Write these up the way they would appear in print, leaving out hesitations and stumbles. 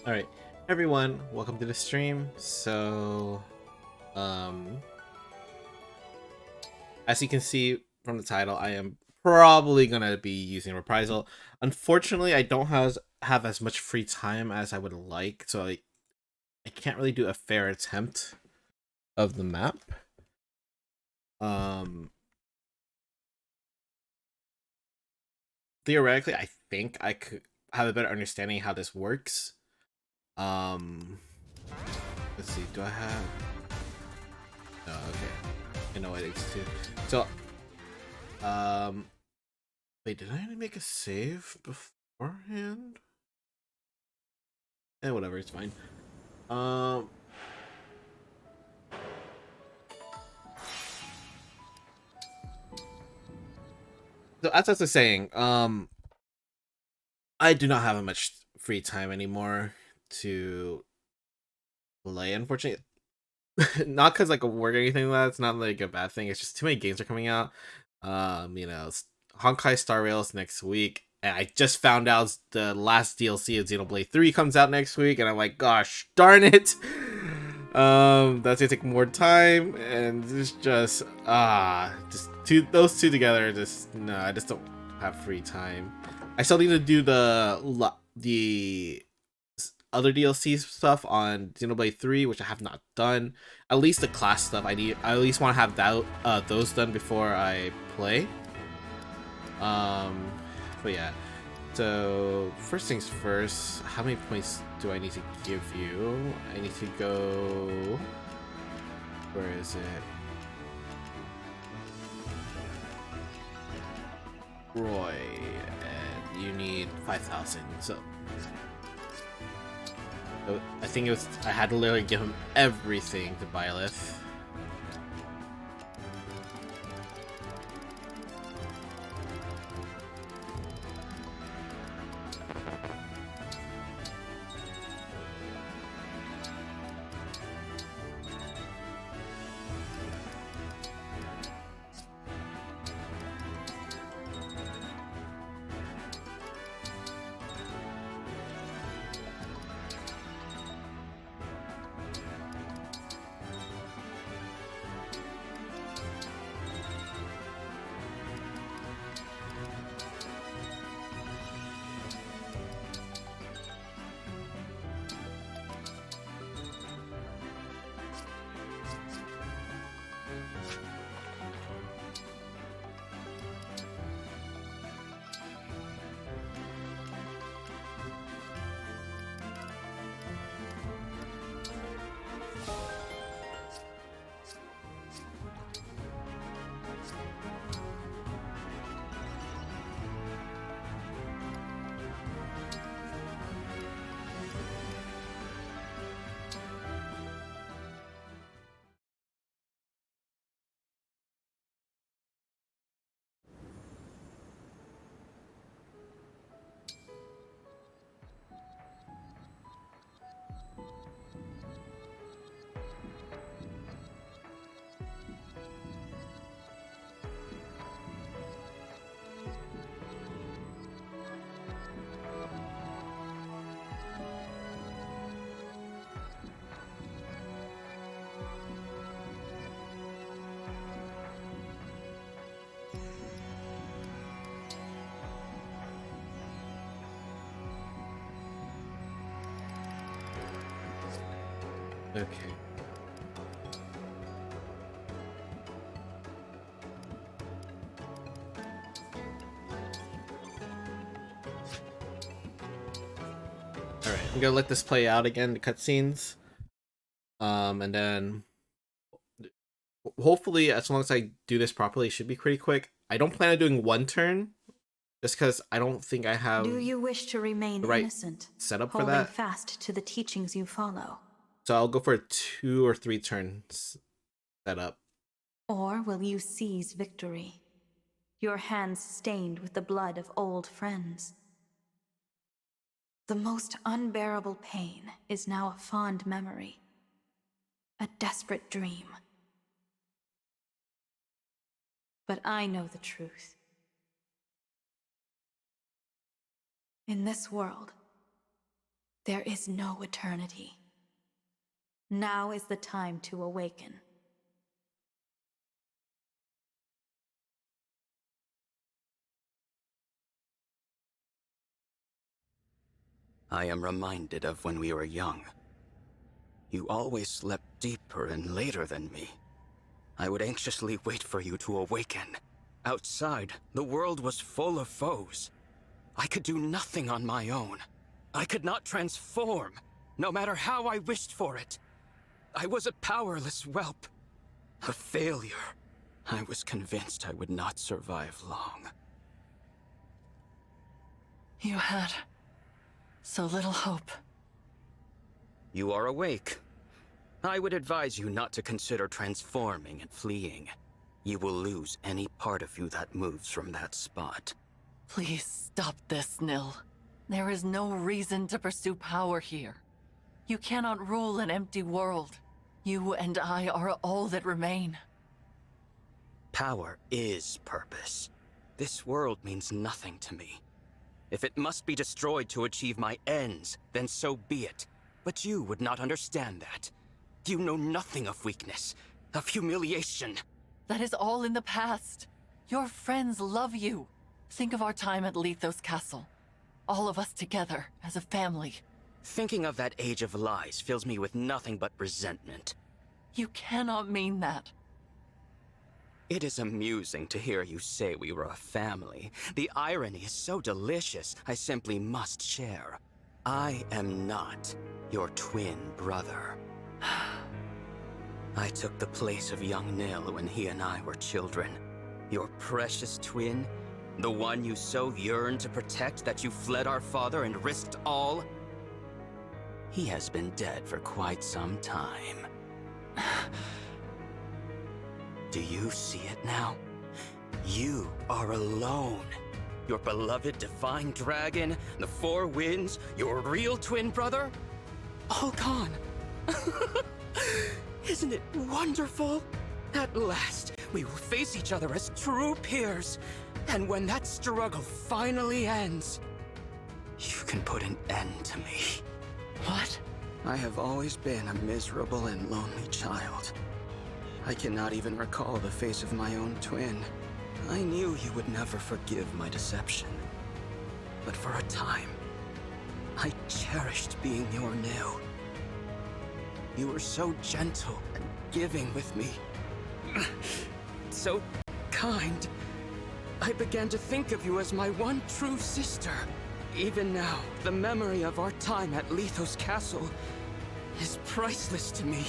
Alright, everyone, welcome to the stream. So, um, as you can see from the title, I am probably gonna be using Reprisal. Unfortunately, I don't have as much free time as I would like, so I can't really do a fair attempt of the map. Um, Theoretically, I think I could have a better understanding how this works. Um, let's see, do I have... Oh, okay. I know what it's too. So, um, wait, did I make a save beforehand? Whatever, it's fine. Um, so as I was saying, I do not have much free time anymore to play, unfortunately. Not because like work or anything like that. It's not like a bad thing. It's just too many games are coming out. Honkai Star Rail's next week. And I just found out the last DLC of Xenoblade 3 comes out next week, and I'm like, gosh darn it. That's gonna take more time, and it's just those two together. Just no, I just don't have free time. I still need to do the other DLC stuff on Xenoblade 3, which I have not done. At least the class stuff I at least want to have that those done before I play. But yeah. So first things first, how many points do I need to give you? I need to go. Where is it? Roy, and you need 5,000. So I think it was I had to literally give him everything to Byleth. Okay. Alright, I'm gonna let this play out again, the cutscenes. And then hopefully, as long as I do this properly, it should be pretty quick. I don't plan on doing one turn, just because I don't think I have Do you wish to remain the right innocent, setup for holding that. fast to the teachings you follow? So I'll go for a 2 or 3 turns setup. Or will you seize victory, your hands stained with the blood of old friends? The most unbearable pain is now a fond memory, a desperate dream. But I know the truth. In this world, There is no eternity. Now is the time to awaken. I am reminded of when we were young. You always slept deeper and later than me. I would anxiously wait for you to awaken. Outside, the world was full of foes. I could do nothing on my own. I could not transform, no matter how I wished for it. I was a powerless whelp. A failure. I was convinced I would not survive long. You had so little hope. You are awake. I would advise you not to consider transforming and fleeing. You will lose any part of you that moves from that spot. Please stop this, Nil. There is no reason to pursue power here. You cannot rule an empty world. You and I are all that remain. Power is purpose. This world means nothing to me. If it must be destroyed to achieve my ends, then so be it. But you would not understand that. You know nothing of weakness, of humiliation. That is all in the past. Your friends love you. Think of our time at Lethos Castle. All of us together, as a family. Thinking of that age of lies fills me with nothing but resentment. You cannot mean that. It is amusing to hear you say we were a family. The irony is so delicious, I simply must share. I am not your twin brother. I took the place of young Nil when he and I were children. Your precious twin, the one you so yearned to protect that you fled our father and risked all. He has been dead for quite some time. Do you see it now? You are alone. Your beloved divine dragon, the four winds, your real twin brother, all gone. Isn't it wonderful? At last, we will face each other as true peers. And when that struggle finally ends, you can put an end to me. What? I have always been a miserable and lonely child. I cannot even recall the face of my own twin. I knew you would never forgive my deception. But for a time, I cherished being your Nil. You were so gentle and giving with me. So kind. I began to think of you as my one true sister. Even now, the memory of our time at Lethos Castle is priceless to me.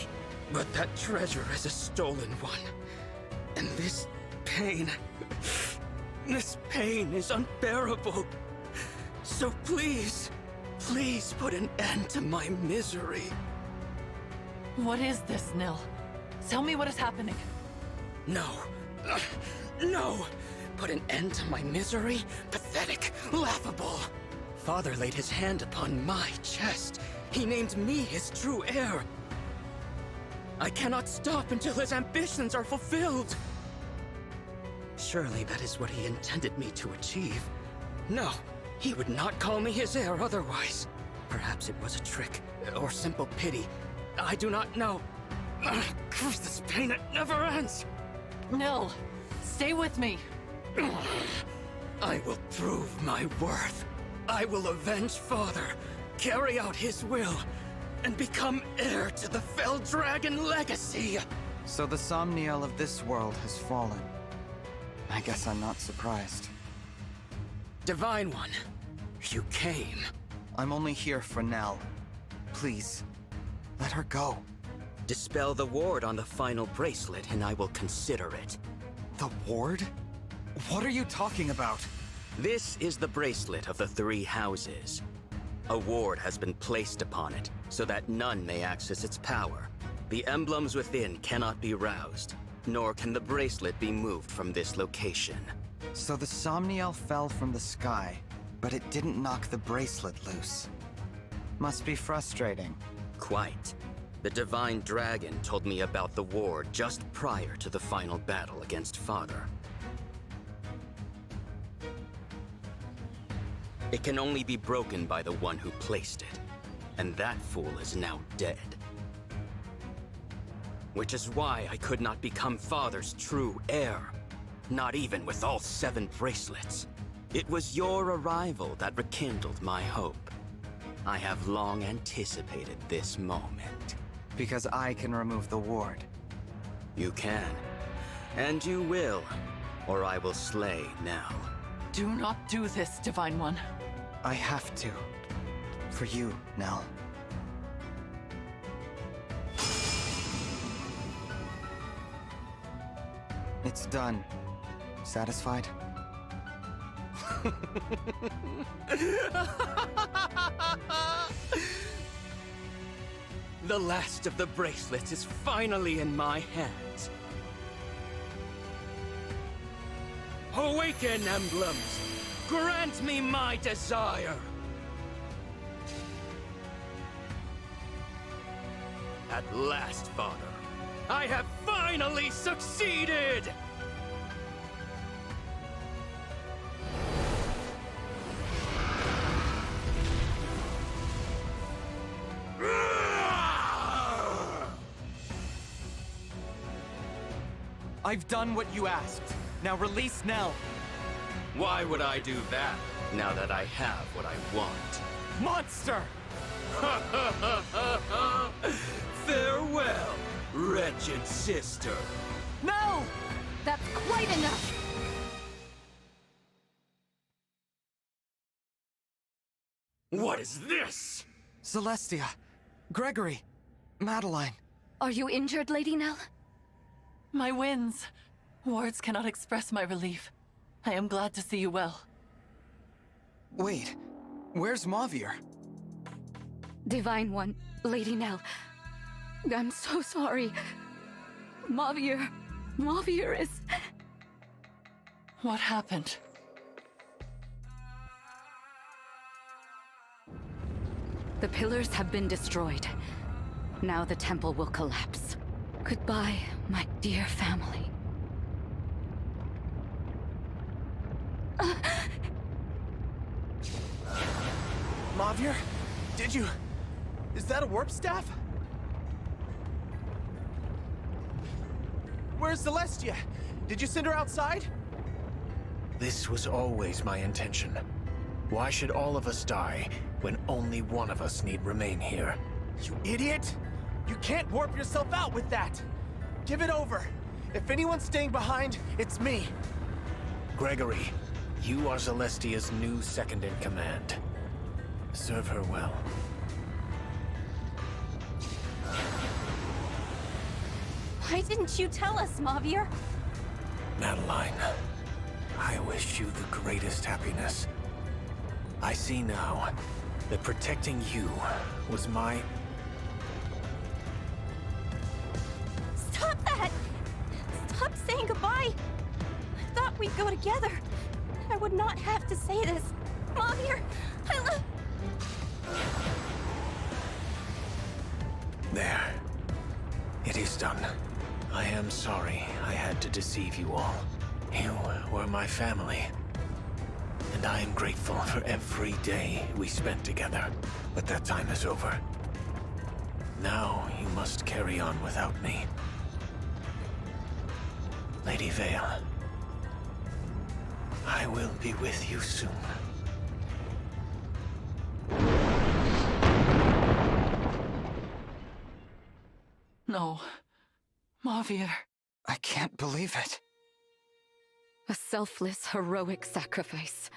But that treasure is a stolen one. And this pain is unbearable. So please, please put an end to my misery. What is this, Nil? Tell me what is happening. No. No! Put an end to my misery? Pathetic. Laughable. Father laid his hand upon my chest. He named me his true heir. I cannot stop until his ambitions are fulfilled. Surely that is what he intended me to achieve. No, he would not call me his heir otherwise. Perhaps it was a trick, or simple pity. I do not know. Curse this pain, it never ends. Nil, stay with me. I will prove my worth. I will avenge Father, carry out his will, and become heir to the Fell Dragon legacy. So the Somniel of this world has fallen. I guess I'm not surprised. Divine One, you came. I'm only here for Nell. Please, let her go. Dispel the ward on the final bracelet and I will consider it. The ward? What are you talking about? This is the bracelet of the three houses. A ward has been placed upon it, so that none may access its power. The emblems within cannot be roused, nor can the bracelet be moved from this location. So the Somniel fell from the sky, but it didn't knock the bracelet loose. Must be frustrating. Quite. The Divine Dragon told me about the ward just prior to the final battle against Father. It can only be broken by the one who placed it. and that fool is now dead. Which is why I could not become Father's true heir. Not even with all 7 bracelets. It was your arrival that rekindled my hope. I have long anticipated this moment. Because I can remove the ward. You can. And you will. Or I will slay Nell. Do not do this, Divine One. I have to. For you, Nell. It's done. Satisfied? The last of the bracelets is finally in my hands. Awaken, emblems! Grant me my desire! At last, Father, I have finally succeeded! I've done what you asked. Now release Nell. Why would I do that, now that I have what I want? Monster! Farewell, wretched sister. No! That's quite enough! What is this? Celestia. Gregory. Madeline. Are you injured, Lady Nell? My winds. Words cannot express my relief. I am glad to see you well. Wait. Where's Mavier? Divine One, Lady Nell. I'm so sorry. Mavier is... What happened? The pillars have been destroyed. Now the temple will collapse. Goodbye, my dear family. Mavier? Did you... Is that a warp staff? Where's Celestia? Did you send her outside? This was always my intention. Why should all of us die when only one of us need remain here? You idiot! You can't warp yourself out with that! Give it over! If anyone's staying behind, it's me! Gregory, you are Celestia's new second-in-command. Serve her well. Why didn't you tell us, Mavier? Madeline, I wish you the greatest happiness. I see now that protecting you was my... Stop that! Stop saying goodbye! I thought we'd go together. I would not have to say this. Mavier, I love... There. It is done. I am sorry I had to deceive you all. You were my family. And I am grateful for every day we spent together. But that time is over. Now you must carry on without me. Lady Vale, I will be with you soon. No. Mavier. I can't believe it. A selfless, heroic sacrifice.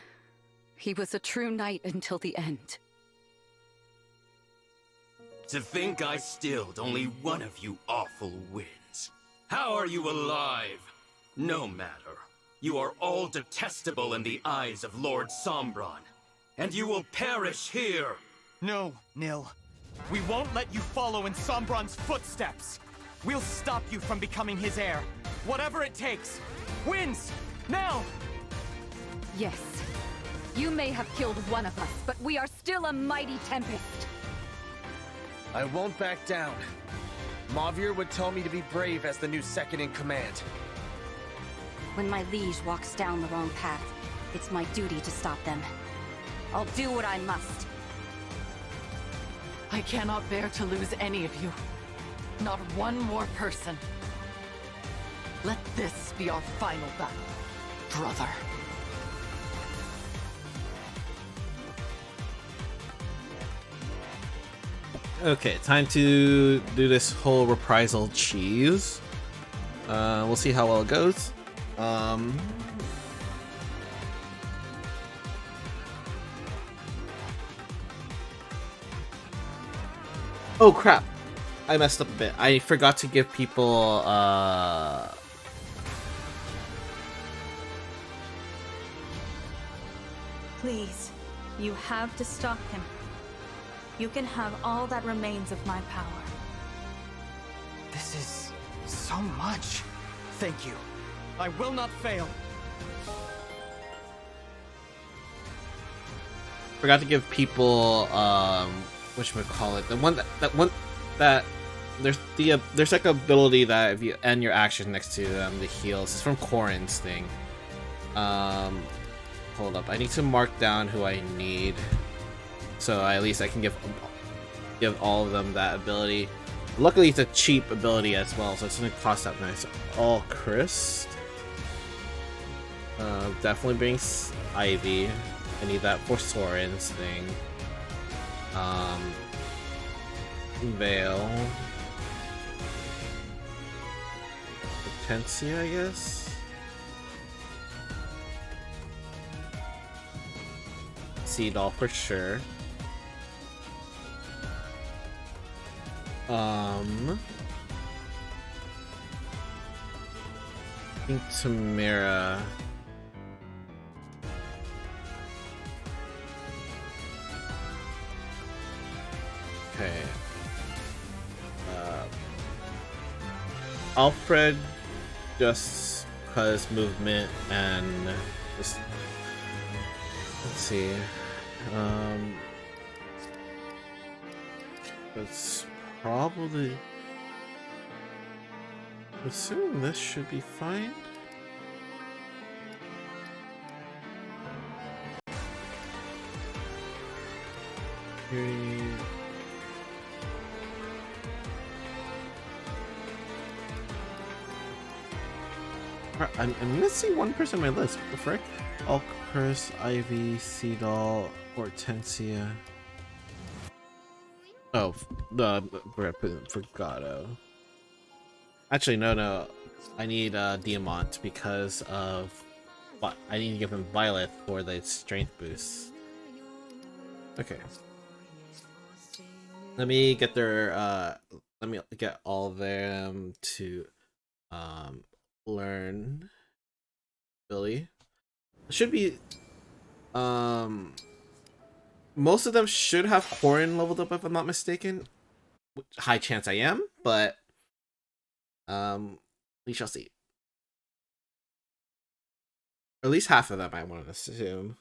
He was a true knight until the end. To think I stilled only one of you awful winds. How are you alive? No matter. You are all detestable in the eyes of Lord Sombron. And you will perish here. No, Nil. We won't let you follow in Sombron's footsteps. We'll stop you from becoming his heir. Whatever it takes. Wins! Now! Yes. You may have killed one of us, but we are still a mighty tempest. I won't back down. Mavier would tell me to be brave as the new second-in-command. When my liege walks down the wrong path, it's my duty to stop them. I'll do what I must. I cannot bear to lose any of you. Not one more person. Let this be our final battle, brother. Okay, time to do this whole reprisal cheese. We'll see how well it goes. Oh crap! I messed up a bit. I forgot to give people Please, you have to stop him. You can have all that remains of my power. This is so much. Thank you. I will not fail. forgot to give people whatchamacallit, the one that there's like a ability that if you end your action next to them, the heals. It's from Corin's thing. Hold up, I need to mark down who I need, so at least I can give all of them that ability. Luckily, it's a cheap ability as well, so it's gonna cost that nice. All Chris. Definitely brings Ivy. I need that for Soren's thing. Veil. Potencia, I guess. Seed all for sure. I think Tamara. Okay. Alfred, just cause movement and just let's see. It's probably. I assume this should be fine. I'm missing one person on my list. What the frick? Alcurse, Ivy, Seedall, Hortensia. Oh, the Frigato. Actually, no. I need Diamant because of what? I need to give him Violet for the strength boost. Okay. Let me get their let me get all of them to learn Billy. It should be most of them should have Corin leveled up if I'm not mistaken. High chance I am, but we shall see. Or at least half of them I want to assume.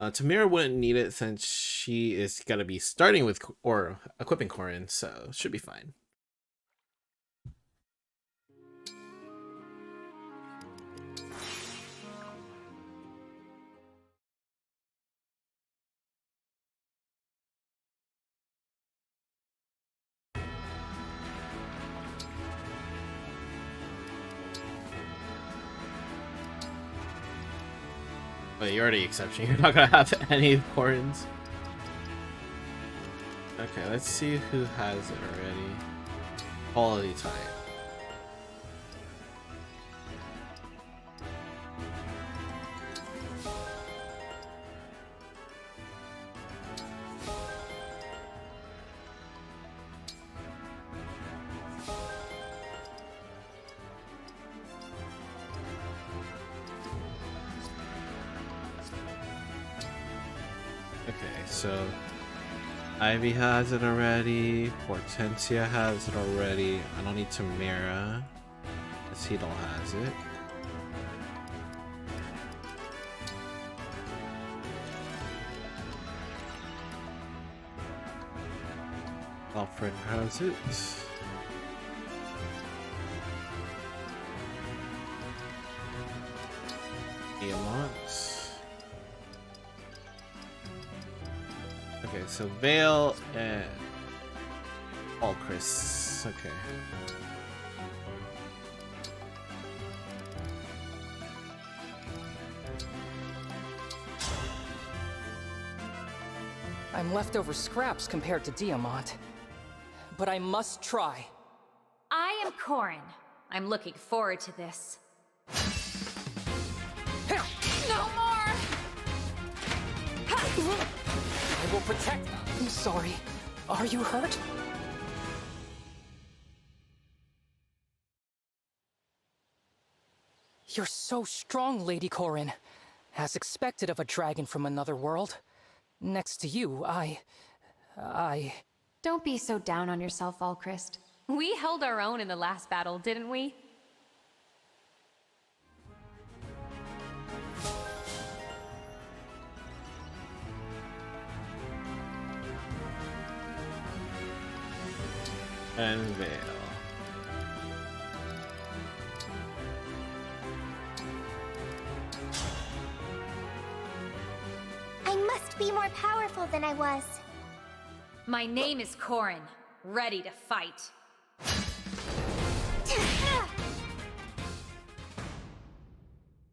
Tamira wouldn't need it since she is gonna be starting with or equipping Corin, so should be fine. But you're already exception. You're not gonna have any Corins. Okay, let's see who has it already. Quality type. Okay, so Ivy has it already. Hortensia has it already. I don't need Tamara. Seedall has it. Alfred has it. Diamant. Okay, so Vale and Chris. Okay. I'm leftover scraps compared to Diamant. But I must try. I am Corin. I'm looking forward to this. No more! I will protect. I'm sorry. Are you hurt? You're so strong, Lady Corin. As expected of a dragon from another world. Next to you, I... Don't be so down on yourself, Valchrist. We held our own in the last battle, didn't we? And Vale. I must be more powerful than I was. My name is Corin, ready to fight.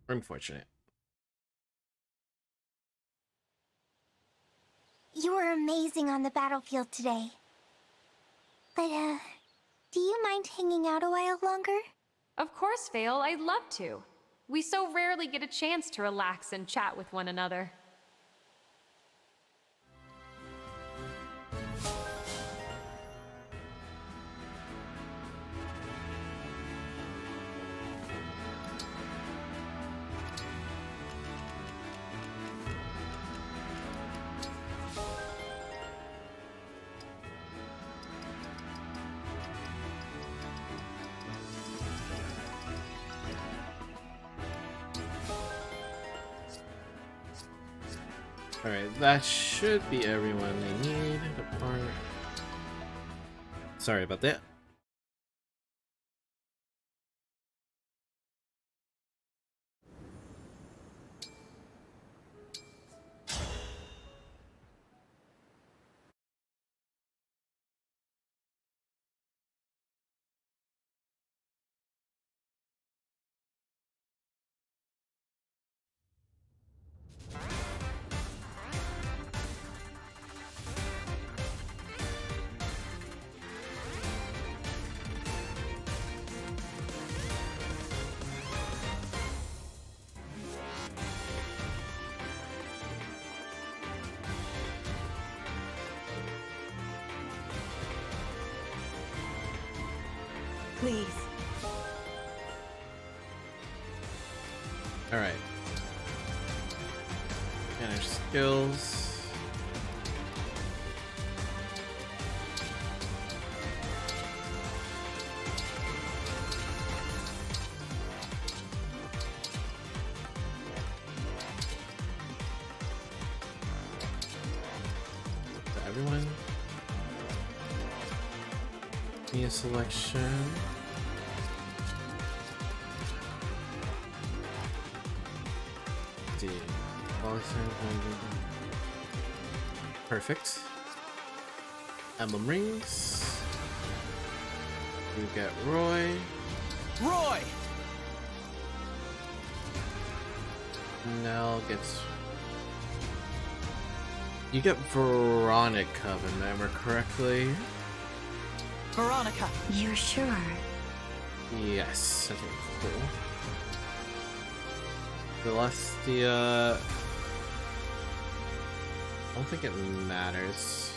Unfortunate. You were amazing on the battlefield today. But, do you mind hanging out a while longer? Of course, Vale, I'd love to. We so rarely get a chance to relax and chat with one another. Alright, that should be everyone they need. Sorry about that. Please. Alright. Manage skills. To everyone. New selection. Perfect. Emblem rings. You get Roy. Roy! Nell gets. You get Veronica, if I remember correctly. Veronica! You're sure? Yes, I think it's cool. Celestia. I don't think it matters.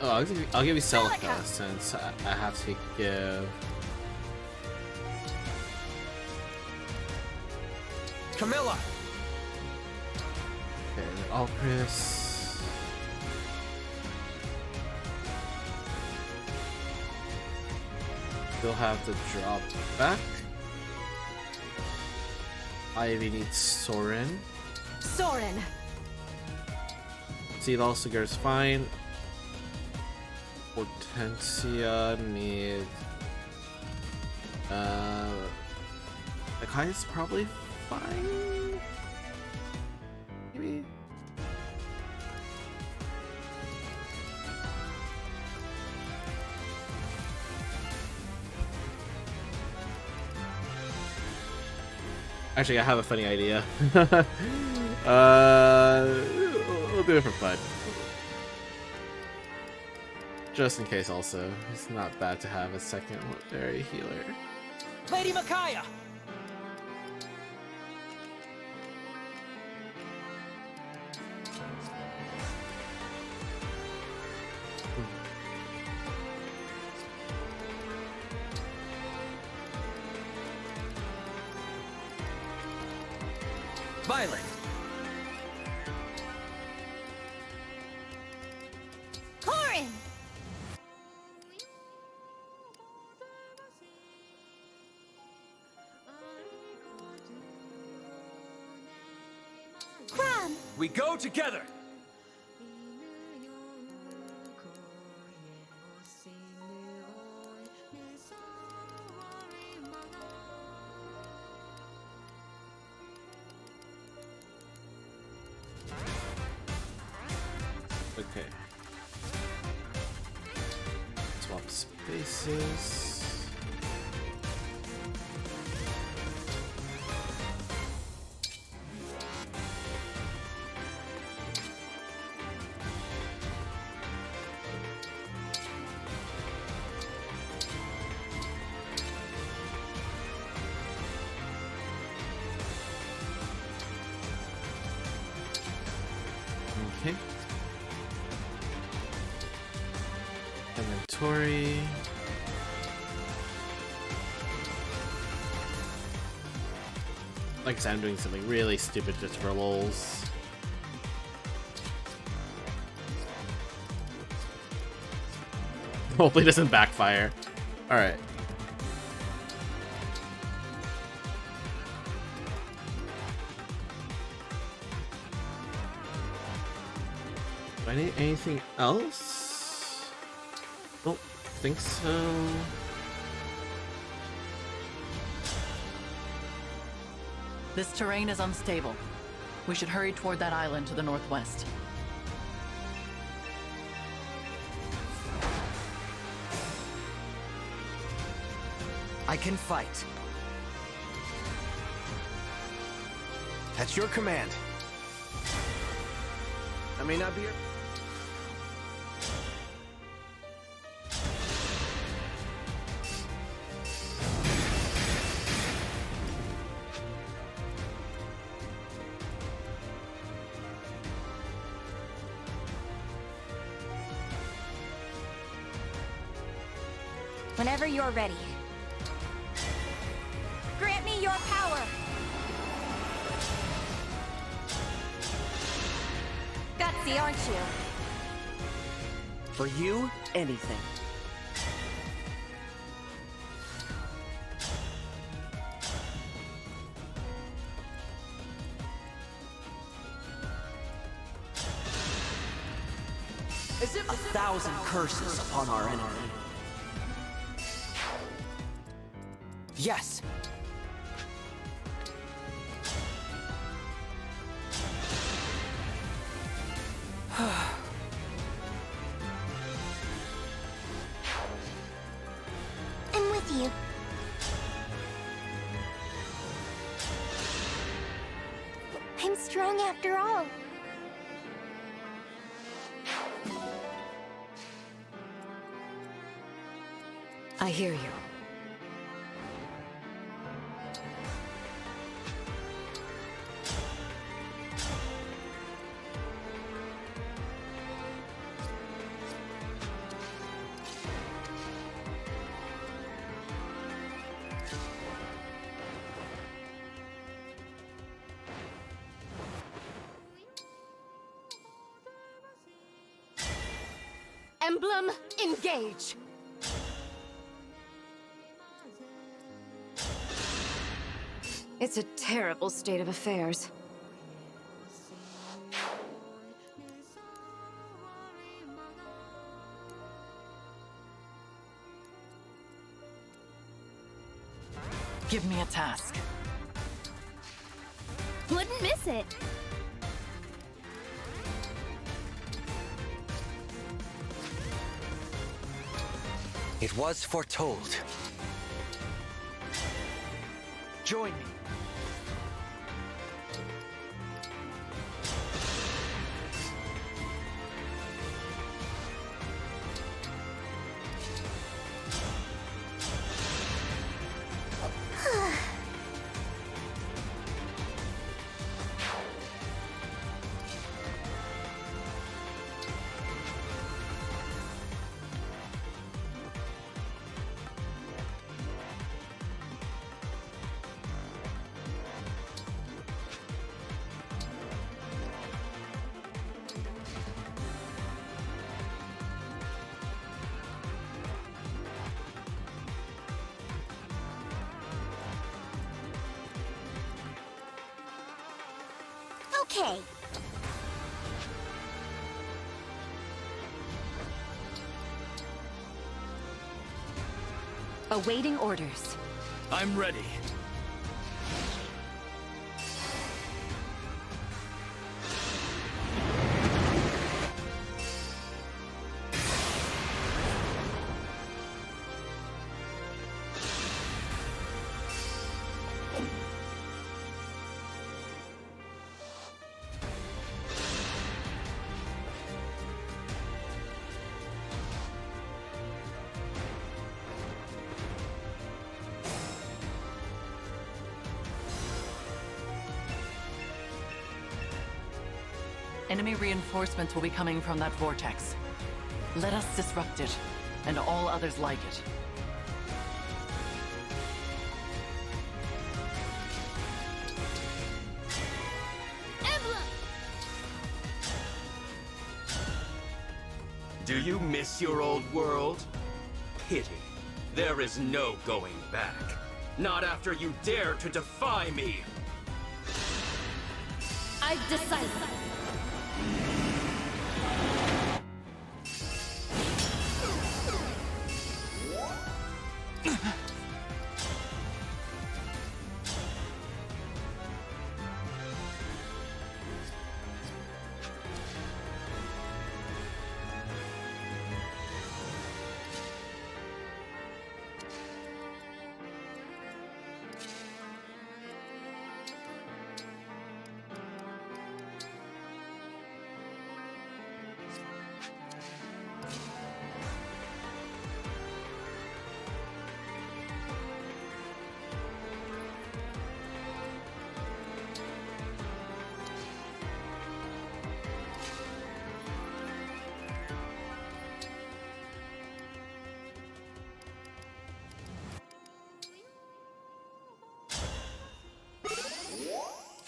Oh, I'll give you Celica since I have to give. Camilla! Okay, Alchris. Still have to drop back. Ivy needs Soren. Soren! Seed Alsigar's fine. Hortensia needs The Kai's probably fine. Maybe. Actually, I have a funny idea. We'll do it for fun. Just in case, also. It's not bad to have a secondary healer. Lady Micaiah! Violet! Corin! Crom! We go together! Okay. Swap spaces. Okay. Inventory. Like I said, I'm doing something really stupid just for lols. Hopefully it doesn't backfire. Alright. Do I need anything else? Don't think so. This terrain is unstable. We should hurry toward that island to the northwest. I can fight. That's your command. I may not be your... Whenever you're ready. Grant me your power! Gutsy, aren't you? For you, anything. As if 1,000 curses upon our enemy. Yes! I'm with you. I'm strong after all. I hear you. Emblem, engage! It's a terrible state of affairs. Give me a task. Wouldn't miss it. It was foretold. Join me. Okay. Awaiting orders. I'm ready. Enemy reinforcements will be coming from that vortex. Let us disrupt it, and all others like it. Emblem! Do you miss your old world? Pity. There is no going back. Not after you dare to defy me! I've decided.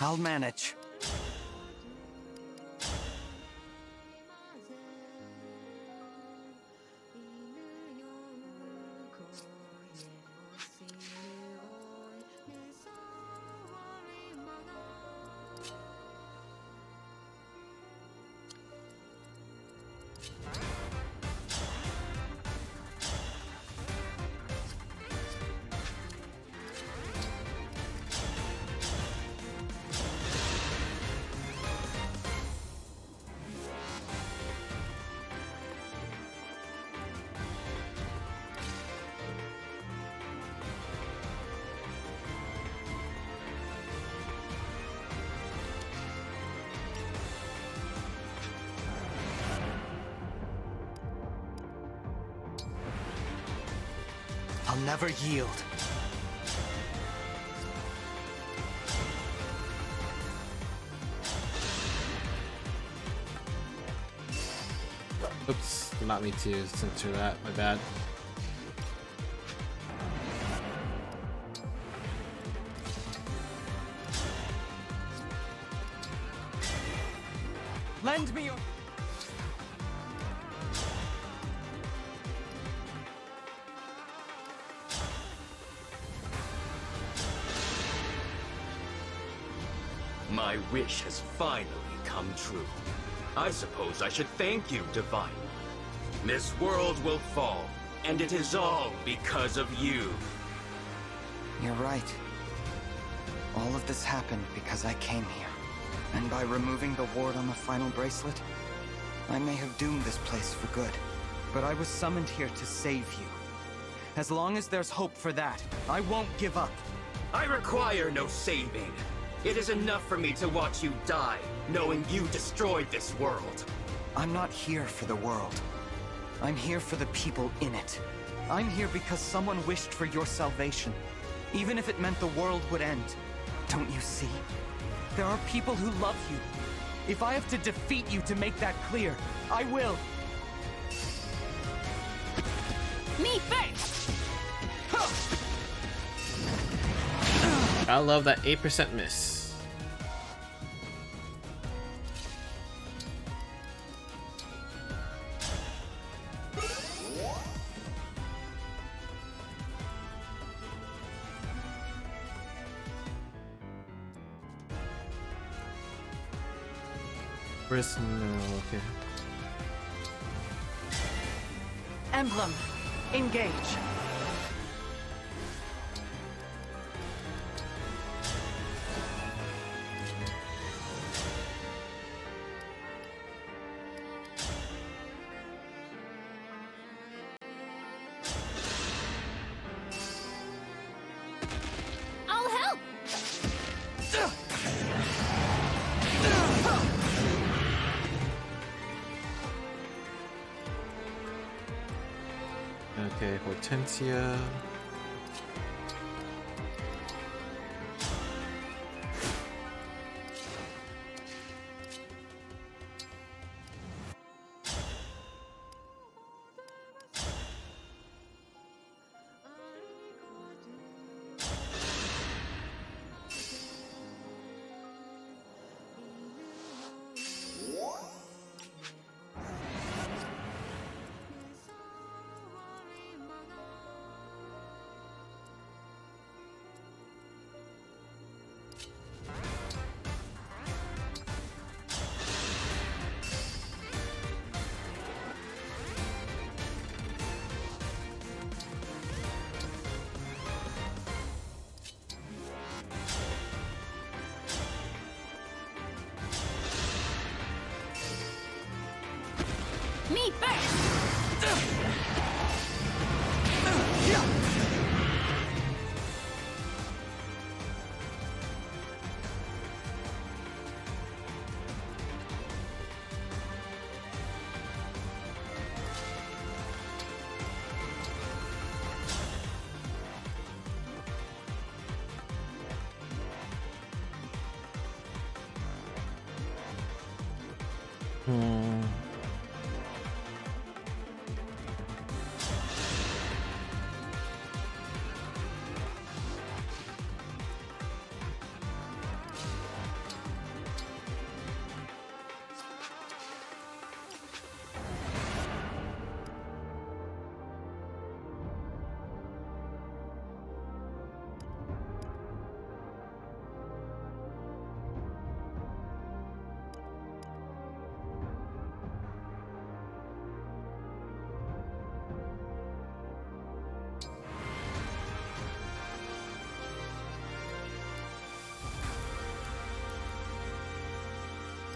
I'll manage. I'll never yield. Oops, did not mean to censor that, my bad. Lend me your... My wish has finally come true. I suppose I should thank you, Divine. This world will fall, and it is all because of you. You're right. All of this happened because I came here. And by removing the ward on the final bracelet, I may have doomed this place for good. But I was summoned here to save you. As long as there's hope for that, I won't give up. I require no saving. It is enough for me to watch you die, knowing you destroyed this world. I'm not here for the world. I'm here for the people in it. I'm here because someone wished for your salvation, even if it meant the world would end. Don't you see? There are people who love you. If I have to defeat you to make that clear, I will. Me first! I love that 8% miss. Where's no, okay. Emblem, engage. I'll help! Okay, Hortensia. Me first!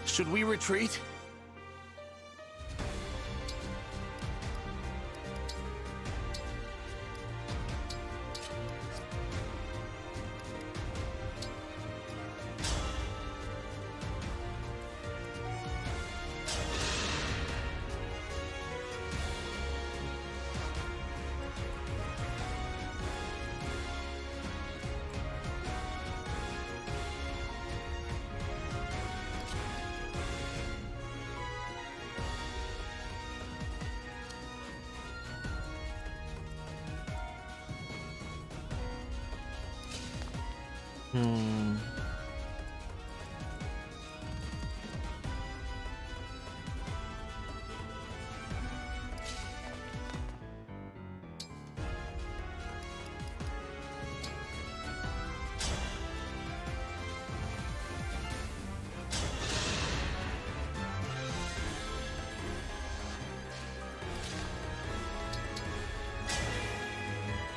Should we retreat?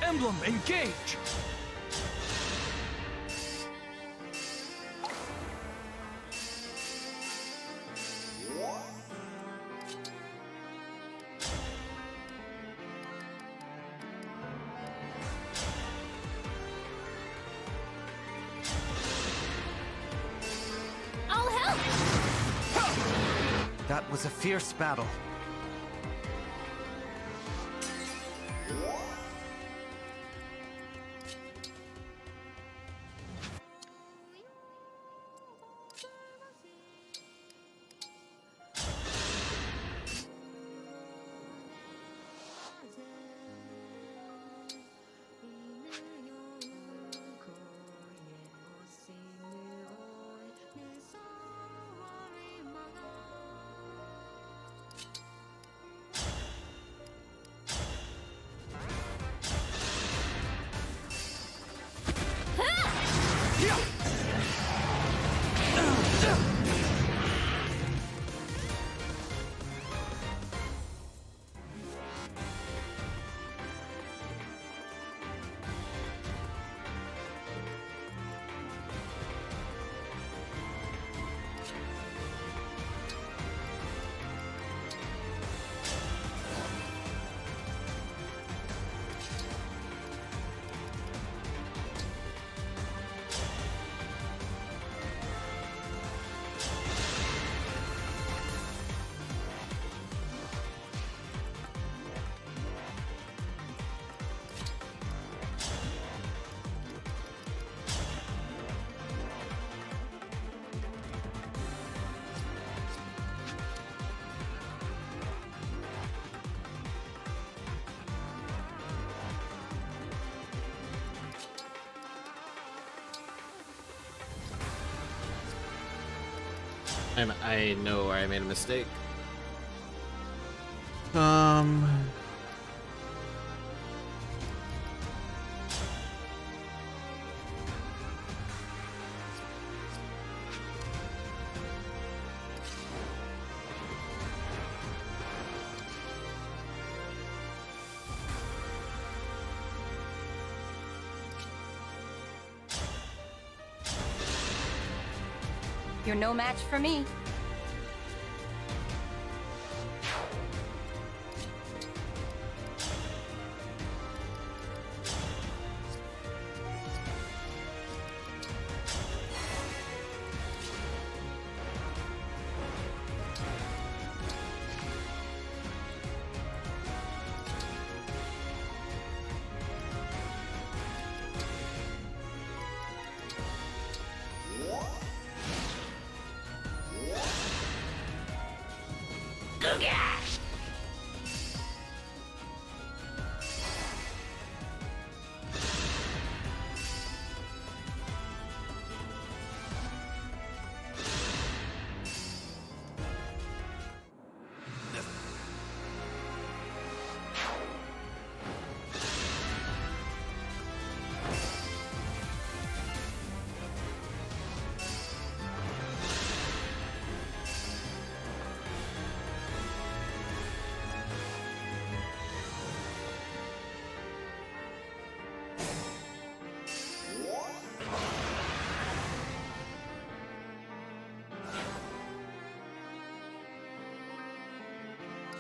Emblem, engage! That was a fierce battle. I know where I made a mistake. You're no match for me.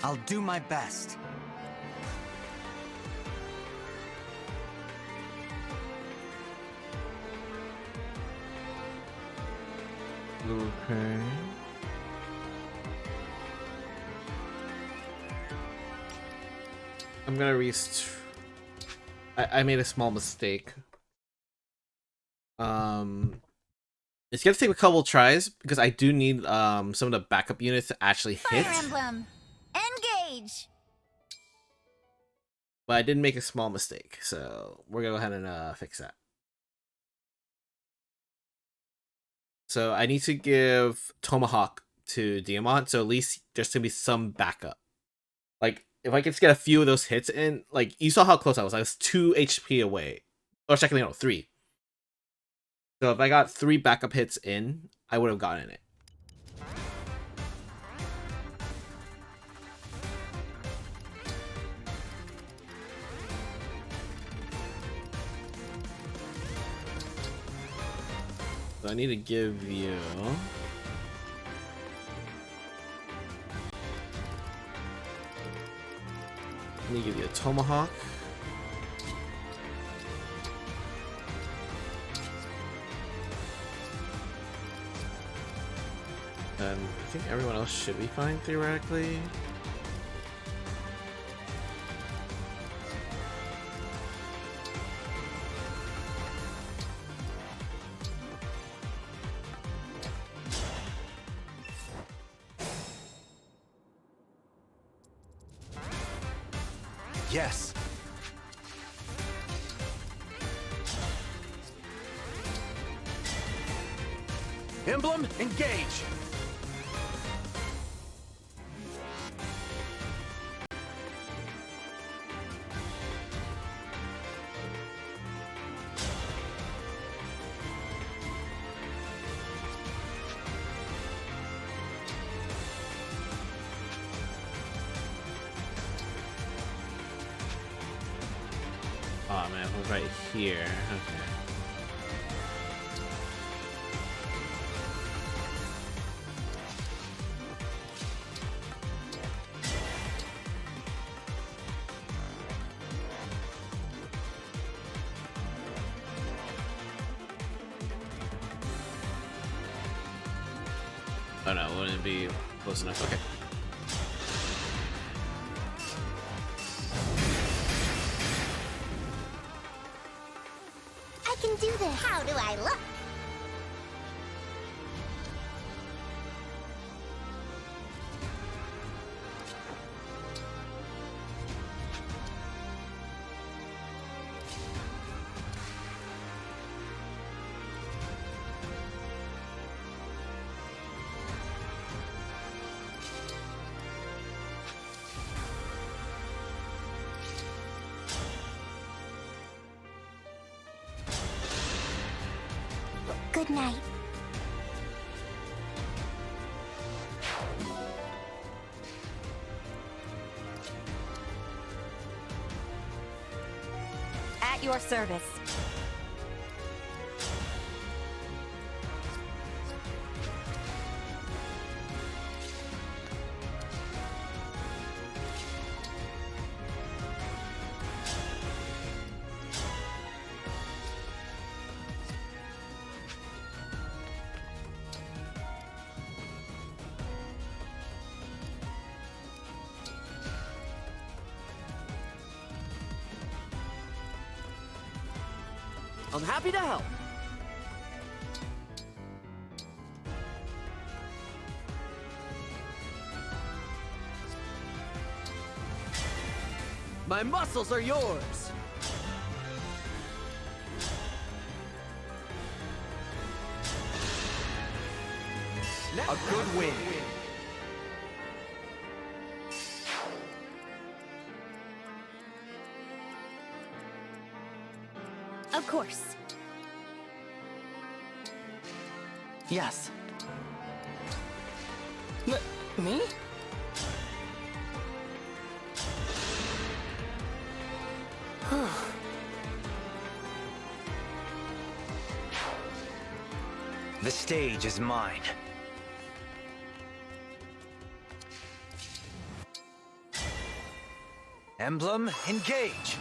I'll do my best. Okay. I'm gonna I made a small mistake. It's gonna take a couple tries because I do need some of the backup units to actually hit. Fire Emblem, engage! But I did make a small mistake, so we're gonna go ahead and fix that. So I need to give Tomahawk to Diamant, so at least there's gonna be some backup. Like, if I could just get a few of those hits in, like, you saw how close I was 2 HP away. Or secondly, no, 3. So if I got 3 backup hits in, I would have gotten it. So I need to give you... Let me give you a Tomahawk. And I think everyone else should be fine theoretically. Yes. Emblem, engage! Oh man, it was right here. Okay. Oh no, wouldn't it be close enough? Okay. I can do this. How do I look? Good night. At your service. I'm happy to help. My muscles are yours. A good win. Of course. Yes. Me? The stage is mine. Emblem, engage!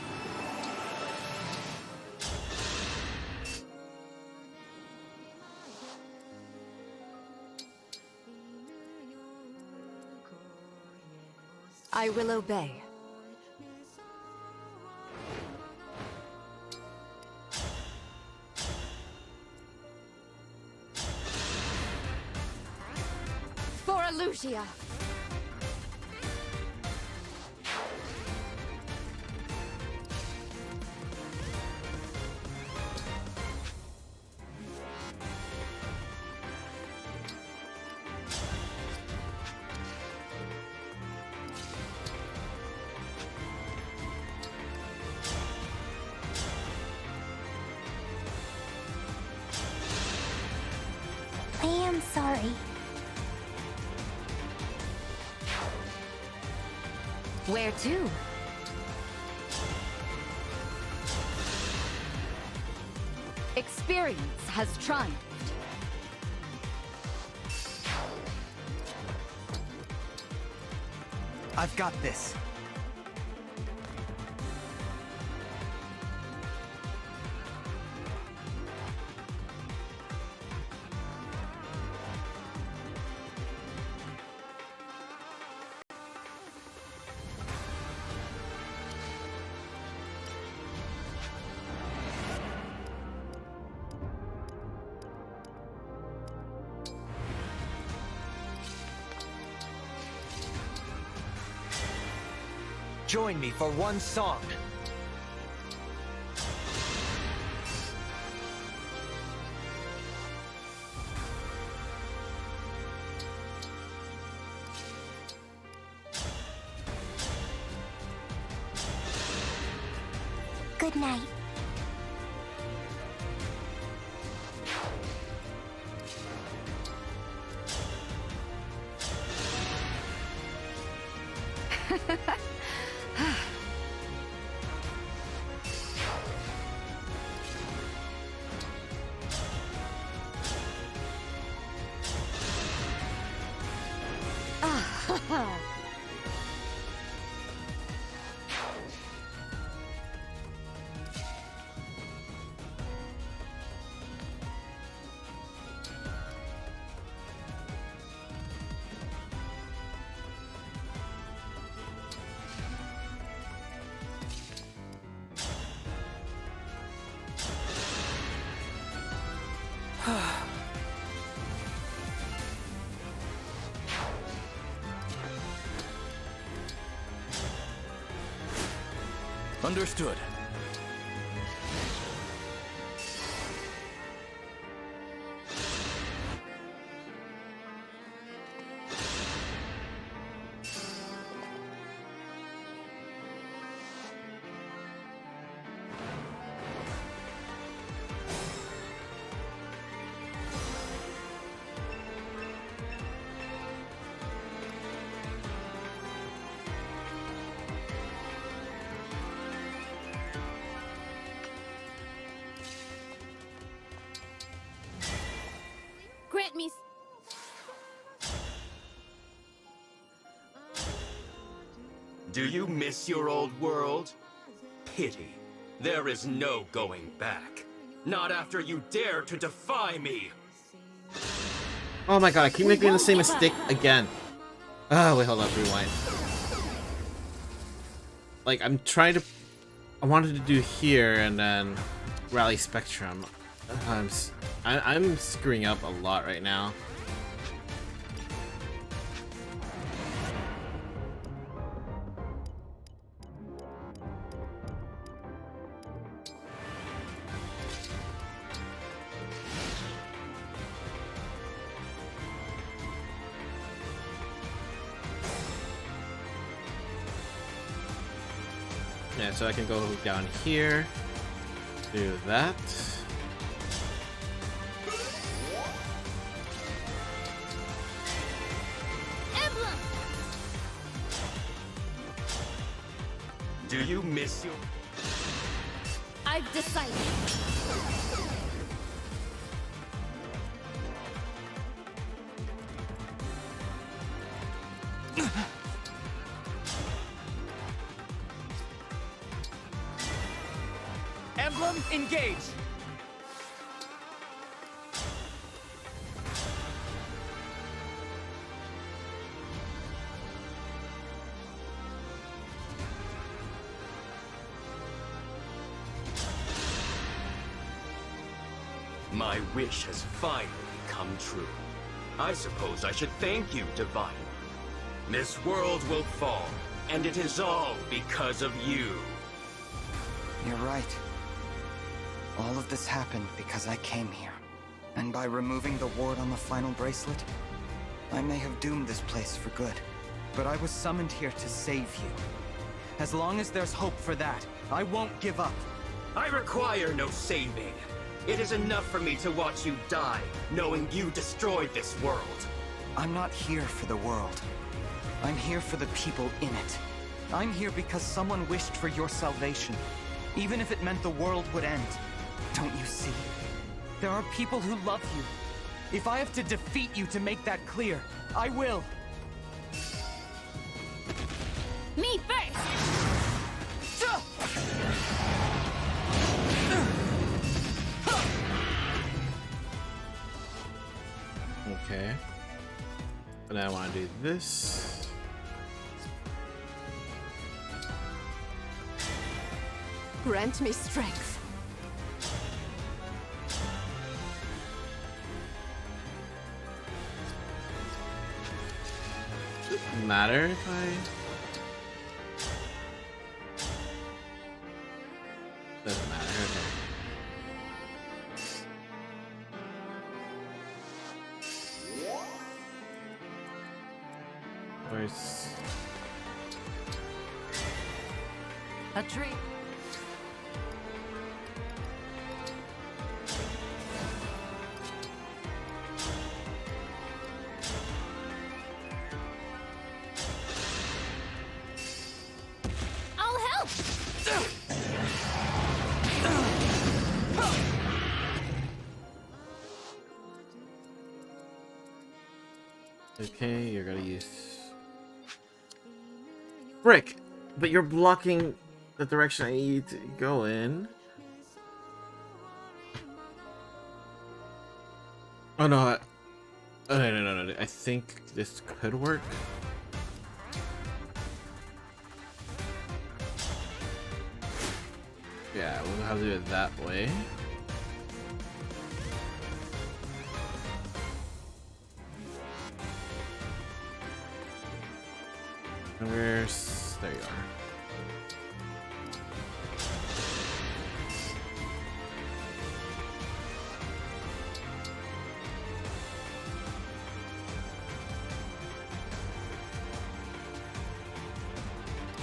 I will obey. For Lucia. I am sorry. Where to? Experience has triumphed. I've got this. Join me for one song. Good night. Understood. Grant me. Do you miss your old world? Pity. There is no going back. Not after you dare to defy me! Oh my god, I keep making the same mistake again. Oh, wait, hold up, rewind. Like, I'm trying to... I wanted to do here and then Rally Spectrum. I'm screwing up a lot right now. Yeah, so I can go down here, do that. Emblem. Do you miss your... I've decided. Emblem, engage! My wish has finally come true. I suppose I should thank you, Divine. This world will fall, and it is all because of you. You're right. All of this happened because I came here. And by removing the ward on the final bracelet, I may have doomed this place for good. But I was summoned here to save you. As long as there's hope for that, I won't give up. I require no saving. It is enough for me to watch you die, knowing you destroyed this world. I'm not here for the world. I'm here for the people in it. I'm here because someone wished for your salvation, even if it meant the world would end. Don't you see? There are people who love you. If I have to defeat you to make that clear, I will. Me first. Okay. And I want to do this. Grant me strength. Does it matter if I... Doesn't matter. Okay. Where's... A treat. I'll help! Okay, you're gonna use... Frick! But you're blocking the direction I need to go in. Oh no, no. I think this could work. Yeah, we'll have to do it that way. And where's... there you are.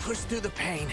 Push through the pain.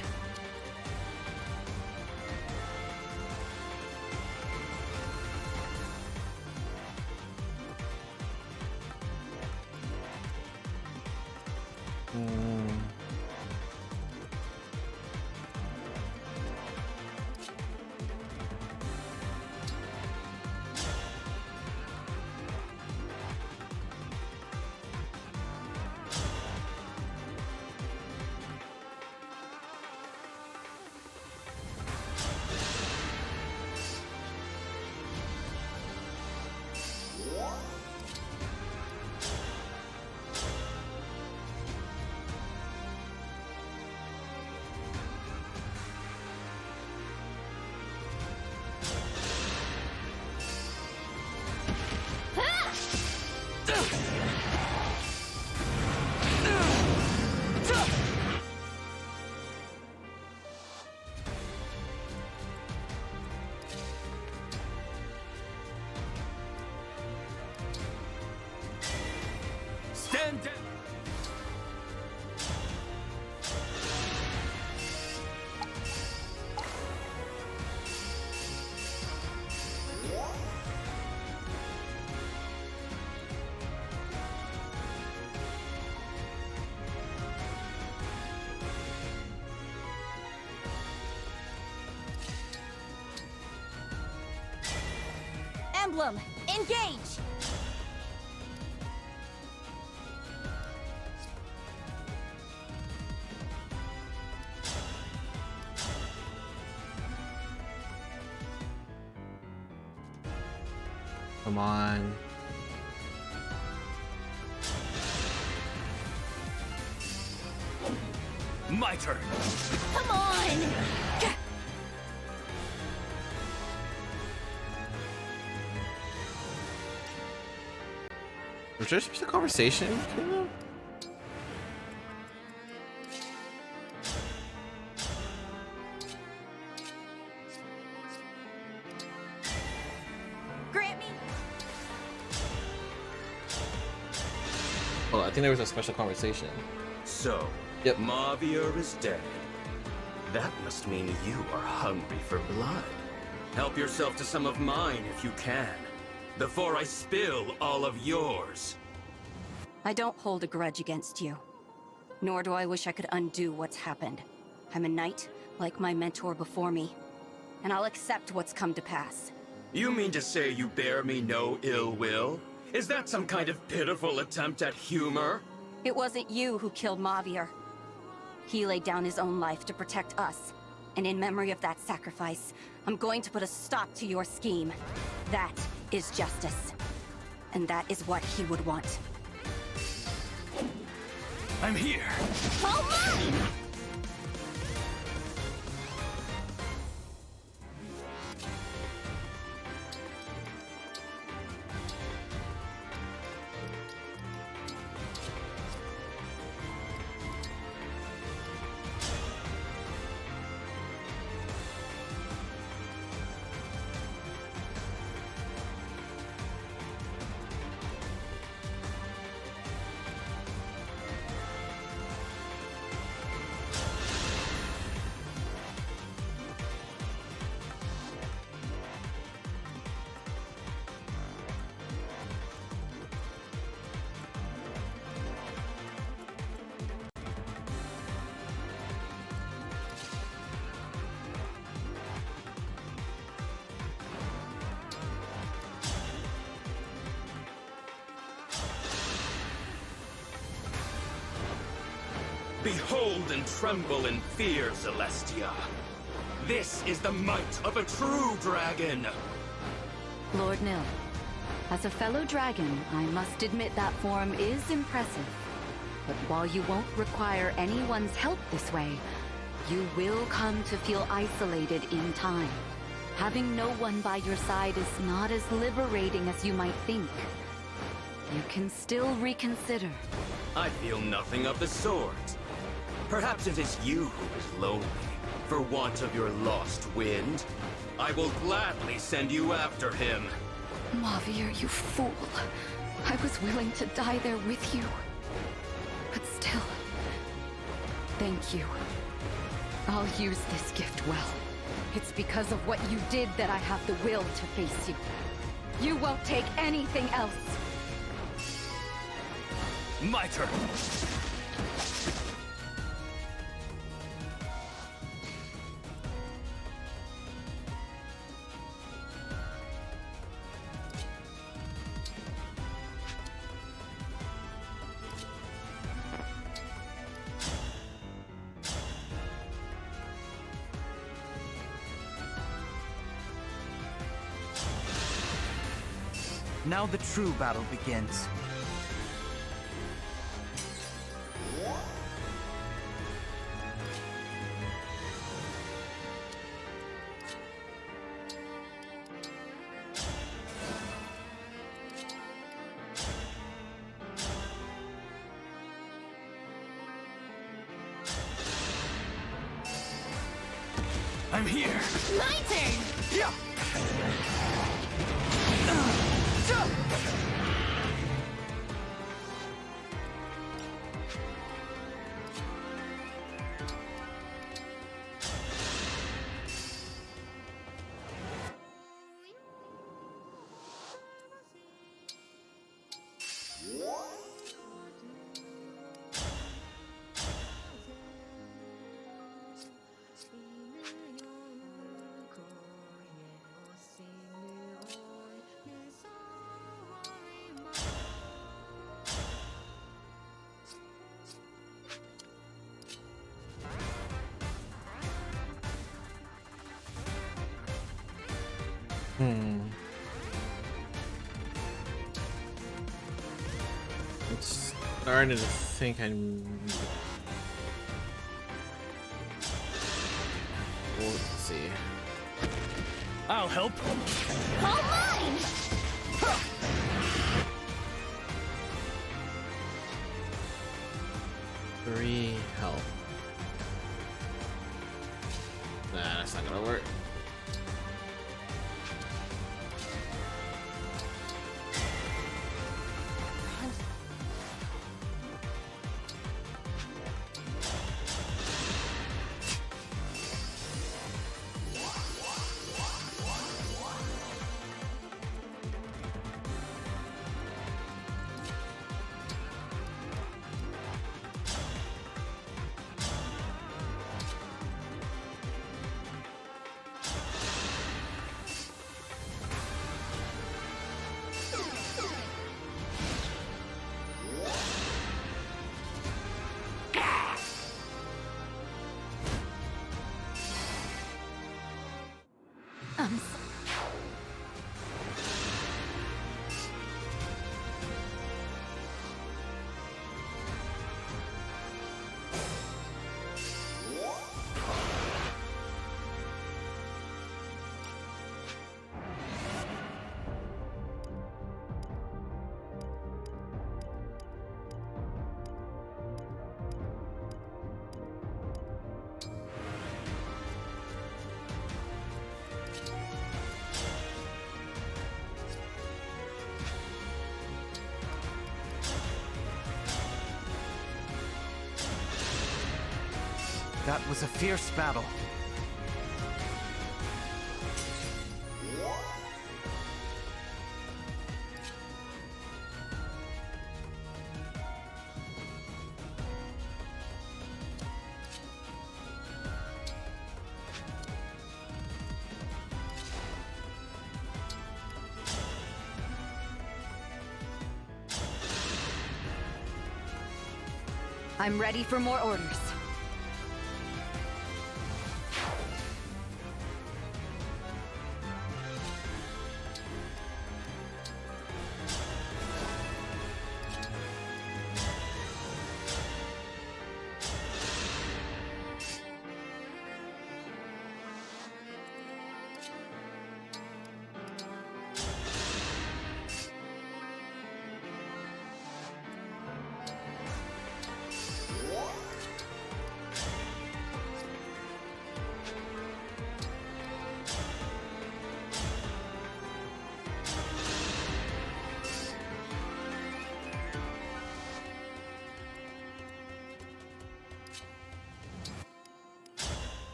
Stand down! Emblem, engage! Come on. My turn! Come on! Was there just a conversation between them? Grant me. Well, I think there was a special conversation. So, Yep. Mavier is dead. That must mean you are hungry for blood. Help yourself to some of mine if you can, before I spill all of yours. I don't hold a grudge against you. Nor do I wish I could undo what's happened. I'm a knight, like my mentor before me. And I'll accept what's come to pass. You mean to say you bear me no ill will? Is that some kind of pitiful attempt at humor? It wasn't you who killed Mavier. He laid down his own life to protect us. And in memory of that sacrifice, I'm going to put a stop to your scheme. That is justice. And that is what he would want. I'm here! All mine! Behold and tremble in fear, Celestia. This is the might of a true dragon! Lord Nil, as a fellow dragon, I must admit that form is impressive. But while you won't require anyone's help this way, you will come to feel isolated in time. Having no one by your side is not as liberating as you might think. You can still reconsider. I feel nothing of the sort. Perhaps it is you who is lonely, for want of your lost wind. I will gladly send you after him. Mavier, you fool. I was willing to die there with you. But still, thank you. I'll use this gift well. It's because of what you did that I have the will to face you. You won't take anything else. My turn. Now the true battle begins. I'm here. My turn! Yeah. It's starting to think I'm. Let's see. I'll help. All mine! 3 help. Nah, that's not gonna work. That was a fierce battle. I'm ready for more orders.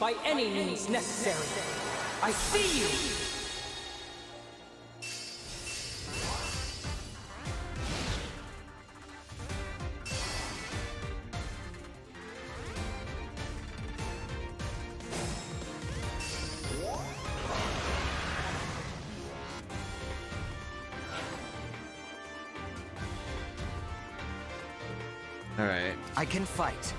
By any means necessary. I see you! All right. I can fight.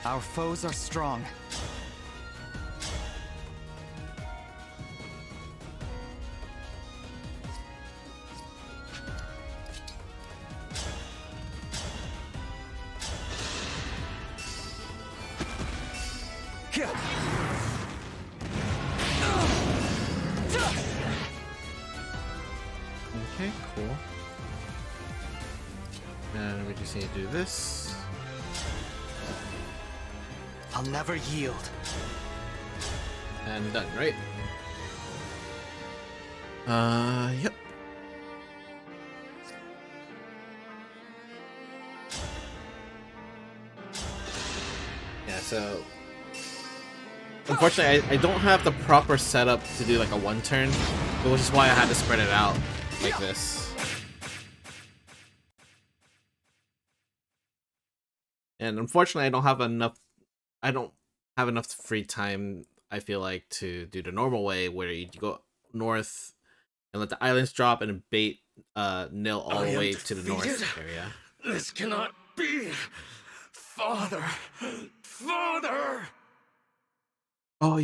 Our foes are strong. Okay, cool. And we just need to do this. I'll never yield. And done, right? Yep. Yeah, so unfortunately I don't have the proper setup to do like a one turn, which is why I had to spread it out like this. And unfortunately I don't have enough free time, I feel like, to do the normal way where you go north and let the islands drop and bait nil all the way to the north area. This cannot be. Father. Father. Oh,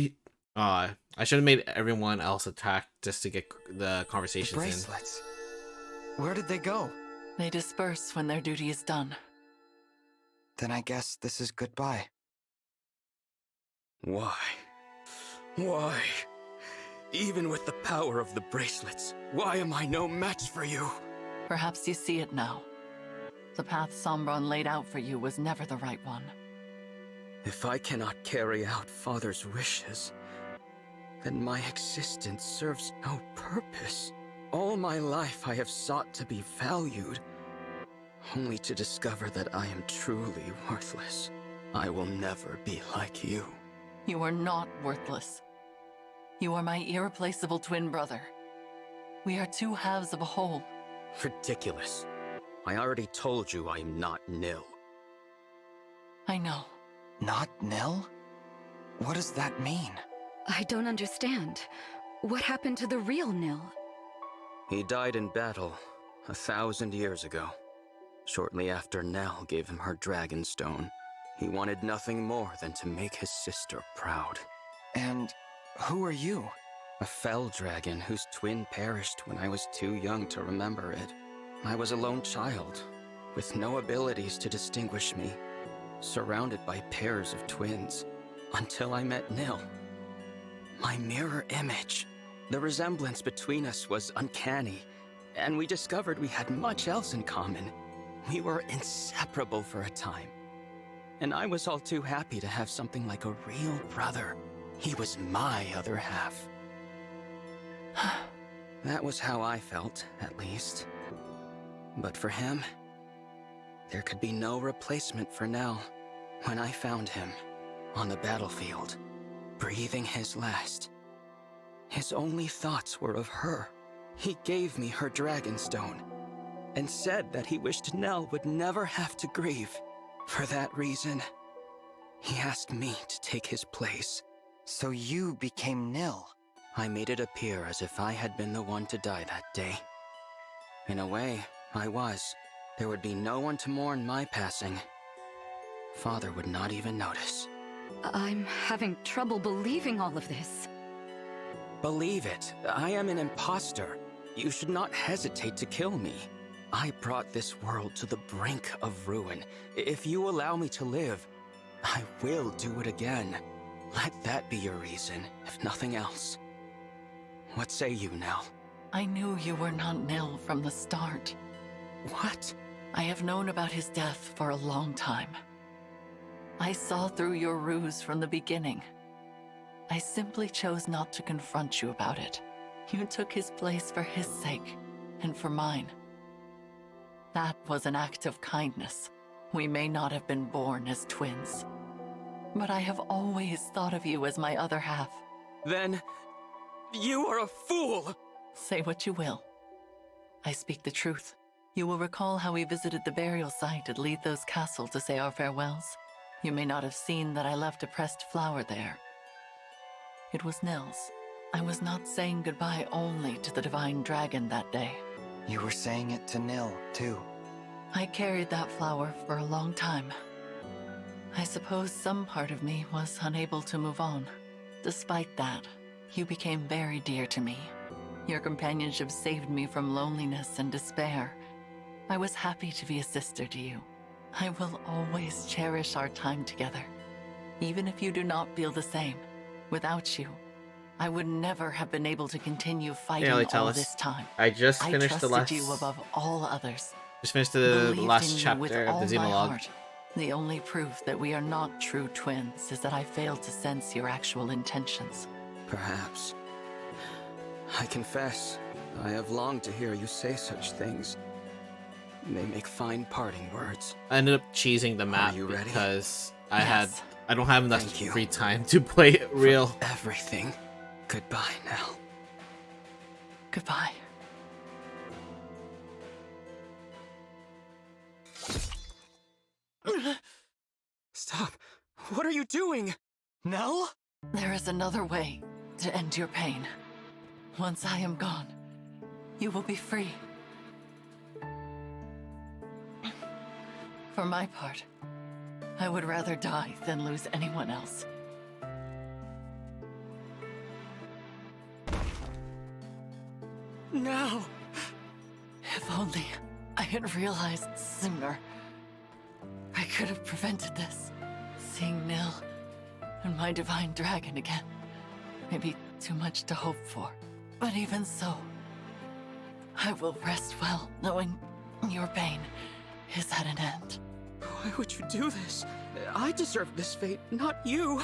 I should have made everyone else attack just to get the conversations The bracelets. Where did they go? They disperse when their duty is done. Then I guess this is goodbye. Why? Why? Even with the power of the bracelets, why am I no match for you? Perhaps you see it now. The path Sombron laid out for you was never the right one. If I cannot carry out Father's wishes, then my existence serves no purpose. All my life I have sought to be valued, only to discover that I am truly worthless. I will never be like you. You are not worthless. You are my irreplaceable twin brother. We are two halves of a whole. Ridiculous. I already told you I am not Nil. I know. Not Nil? What does that mean? I don't understand. What happened to the real Nil? He died in battle 1,000 years ago. Shortly after Nell gave him her Dragonstone, he wanted nothing more than to make his sister proud. And who are you? A fell dragon whose twin perished when I was too young to remember it. I was a lone child, with no abilities to distinguish me, surrounded by pairs of twins, until I met Nil. My mirror image. The resemblance between us was uncanny, and we discovered we had much else in common. We were inseparable for a time, and I was all too happy to have something like a real brother. He was my other half. That was how I felt, at least. But for him, there could be no replacement for Nell. When I found him, on the battlefield, breathing his last, his only thoughts were of her. He gave me her Dragonstone, and said that he wished Nell would never have to grieve. For that reason, he asked me to take his place. So you became Nil? I made it appear as if I had been the one to die that day. In a way, I was. There would be no one to mourn my passing. Father would not even notice. I'm having trouble believing all of this. Believe it, I am an imposter. You should not hesitate to kill me. I brought this world to the brink of ruin. If you allow me to live, I will do it again. Let that be your reason, if nothing else. What say you, Nell? I knew you were not Nil from the start. What? I have known about his death for a long time. I saw through your ruse from the beginning. I simply chose not to confront you about it. You took his place for his sake, and for mine. That was an act of kindness. We may not have been born as twins, but I have always thought of you as my other half. Then, you are a fool! Say what you will. I speak the truth. You will recall how we visited the burial site at Letho's castle to say our farewells. You may not have seen that I left a pressed flower there. It was Nil's. I was not saying goodbye only to the divine dragon that day. You were saying it to Nil, too. I carried that flower for a long time. I suppose some part of me was unable to move on. Despite that, you became very dear to me. Your companionship saved me from loneliness and despair. I was happy to be a sister to you. I will always cherish our time together. Even if you do not feel the same, without you, I would never have been able to continue fighting all this time. I just finished the last. I trusted you above all others. Just finished the Believed last in you chapter with of all the my Xenologue. heart. The only proof that we are not true twins is that I failed to sense your actual intentions. Perhaps. I confess, I have longed to hear you say such things. They make fine parting words. I ended up cheesing the map you ready? because I Yes. don't have enough Thank you. free time to play it real. For everything. Goodbye, Nell. Goodbye. Stop. What are you doing? Nell? There is another way to end your pain. Once I am gone, you will be free. For my part, I would rather die than lose anyone else. No! If only I had realized sooner. I could have prevented this. Seeing Nil and my divine dragon again may be too much to hope for. But even so, I will rest well knowing your pain is at an end. Why would you do this? I deserve this fate, not you.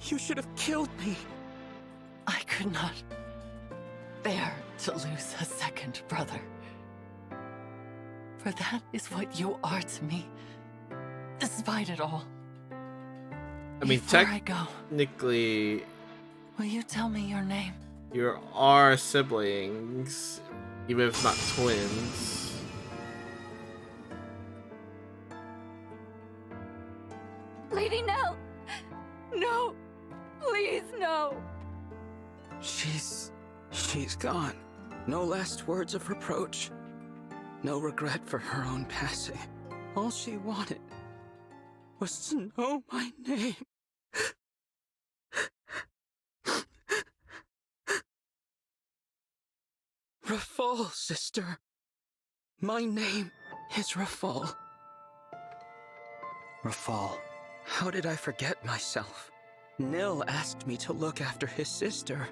You should have killed me. I could not bear to lose a second brother. For that is what you are to me, despite it all. I mean, Before I go, technically, will you tell me your name? you are siblings, even if not twins. Lady Nell! No! Please, no! She's gone. No last words of reproach. No regret for her own passing. All she wanted was to know my name. Rafal, sister. My name is Rafal. Rafal. How did I forget myself? Nil asked me to look after his sister.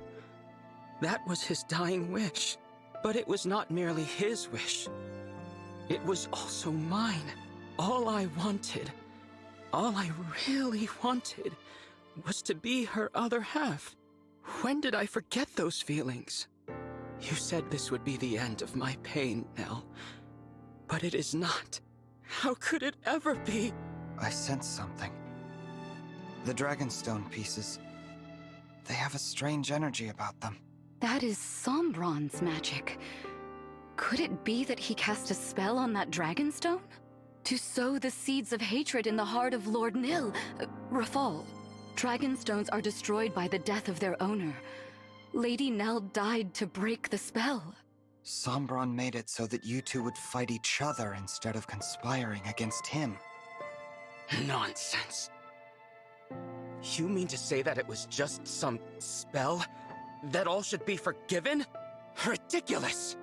That was his dying wish. But it was not merely his wish. It was also mine. All I wanted, all I really wanted, was to be her other half. When did I forget those feelings? You said this would be the end of my pain, Nell. But it is not. How could it ever be? I sense something. The Dragonstone pieces. They have a strange energy about them. That is Sombron's magic. Could it be that he cast a spell on that Dragonstone? To sow the seeds of hatred in the heart of Lord Nil, Rafal. Dragonstones are destroyed by the death of their owner. Lady Nell died to break the spell. Sombron made it so that you two would fight each other instead of conspiring against him. Nonsense. You mean to say that it was just some spell? That all should be forgiven? Ridiculous!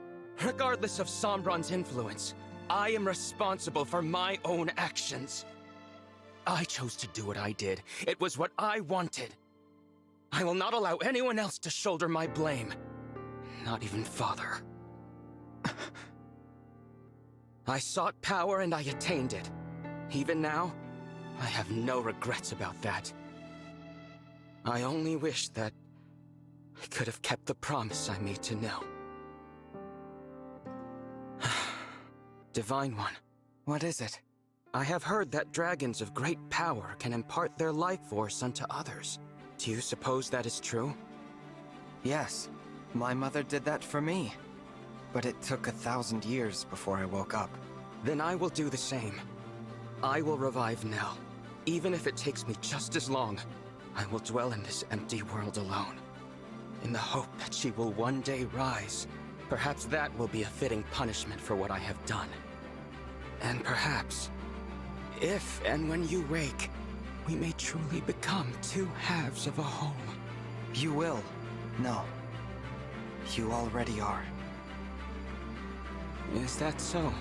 Regardless of Sombron's influence, I am responsible for my own actions. I chose to do what I did. It was what I wanted. I will not allow anyone else to shoulder my blame. Not even Father. I sought power and I attained it. Even now, I have no regrets about that. I only wish that I could have kept the promise I made to Nil. Divine One. What is it? I have heard that dragons of great power can impart their life force unto others. Do you suppose that is true? Yes. My mother did that for me. But it took 1,000 years before I woke up. Then I will do the same. I will revive Nell. Even if it takes me just as long, I will dwell in this empty world alone. In the hope that she will one day rise. Perhaps that will be a fitting punishment for what I have done. And perhaps, if and when you wake, we may truly become two halves of a whole. You will. No. You already are. Is that so?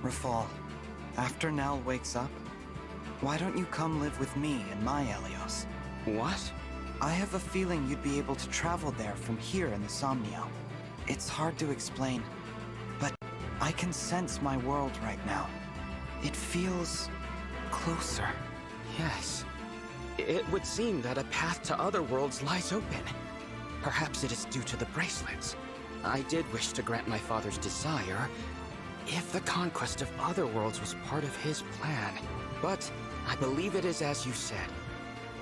Rafal, after Nell wakes up, why don't you come live with me in my Helios? What? I have a feeling you'd be able to travel there from here in the Somnio. It's hard to explain, but I can sense my world right now. It feels closer. Yes. It would seem that a path to other worlds lies open. Perhaps it is due to the bracelets. I did wish to grant my father's desire, if the conquest of other worlds was part of his plan. But I believe it is as you said.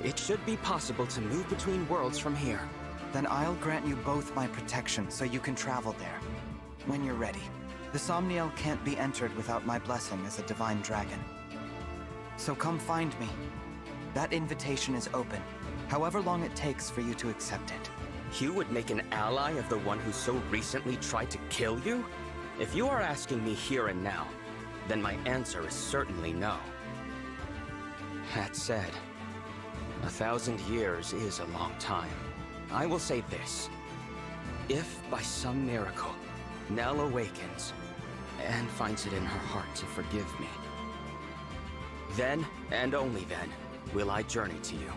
It should be possible to move between worlds from here. Then I'll grant you both my protection so you can travel there. When you're ready. The Somniel can't be entered without my blessing as a divine dragon. So come find me. That invitation is open, however long it takes for you to accept it. You would make an ally of the one who so recently tried to kill you? If you are asking me here and now, then my answer is certainly no. That said, 1,000 years is a long time. I will say this. If by some miracle, Nell awakens and finds it in her heart to forgive me, then, and only then, will I journey to you.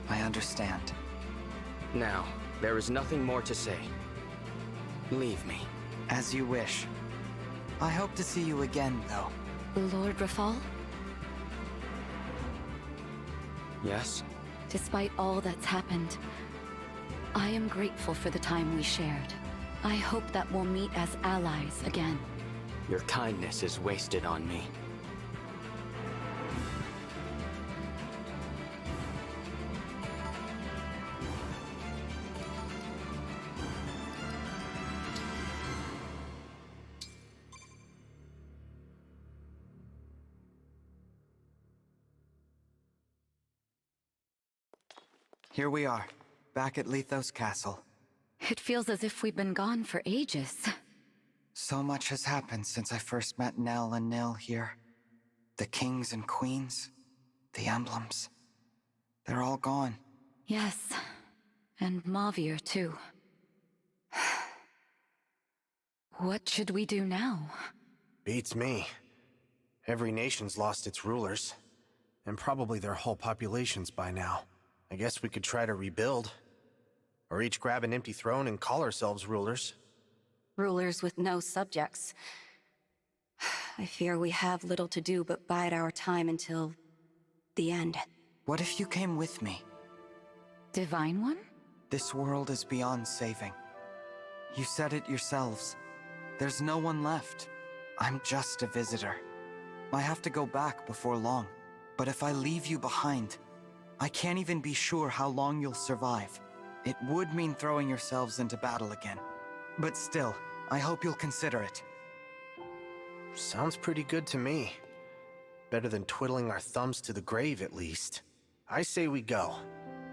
I understand. Now, there is nothing more to say. Leave me. As you wish. I hope to see you again, though. Lord Rafal? Yes? Despite all that's happened, I am grateful for the time we shared. I hope that we'll meet as allies again. Your kindness is wasted on me. Here we are, back at Lethos Castle. It feels as if we've been gone for ages. So much has happened since I first met Nell and Nil here. The kings and queens, the emblems. They're all gone. Yes, and Mavier too. What should we do now? Beats me. Every nation's lost its rulers, and probably their whole populations by now. I guess we could try to rebuild. Or each grab an empty throne and call ourselves rulers. Rulers with no subjects. I fear we have little to do but bide our time until the end. What if you came with me? Divine One? This world is beyond saving. You said it yourselves. There's no one left. I'm just a visitor. I have to go back before long. But if I leave you behind, I can't even be sure how long you'll survive. It would mean throwing yourselves into battle again. But still, I hope you'll consider it. Sounds pretty good to me. Better than twiddling our thumbs to the grave, at least. I say we go.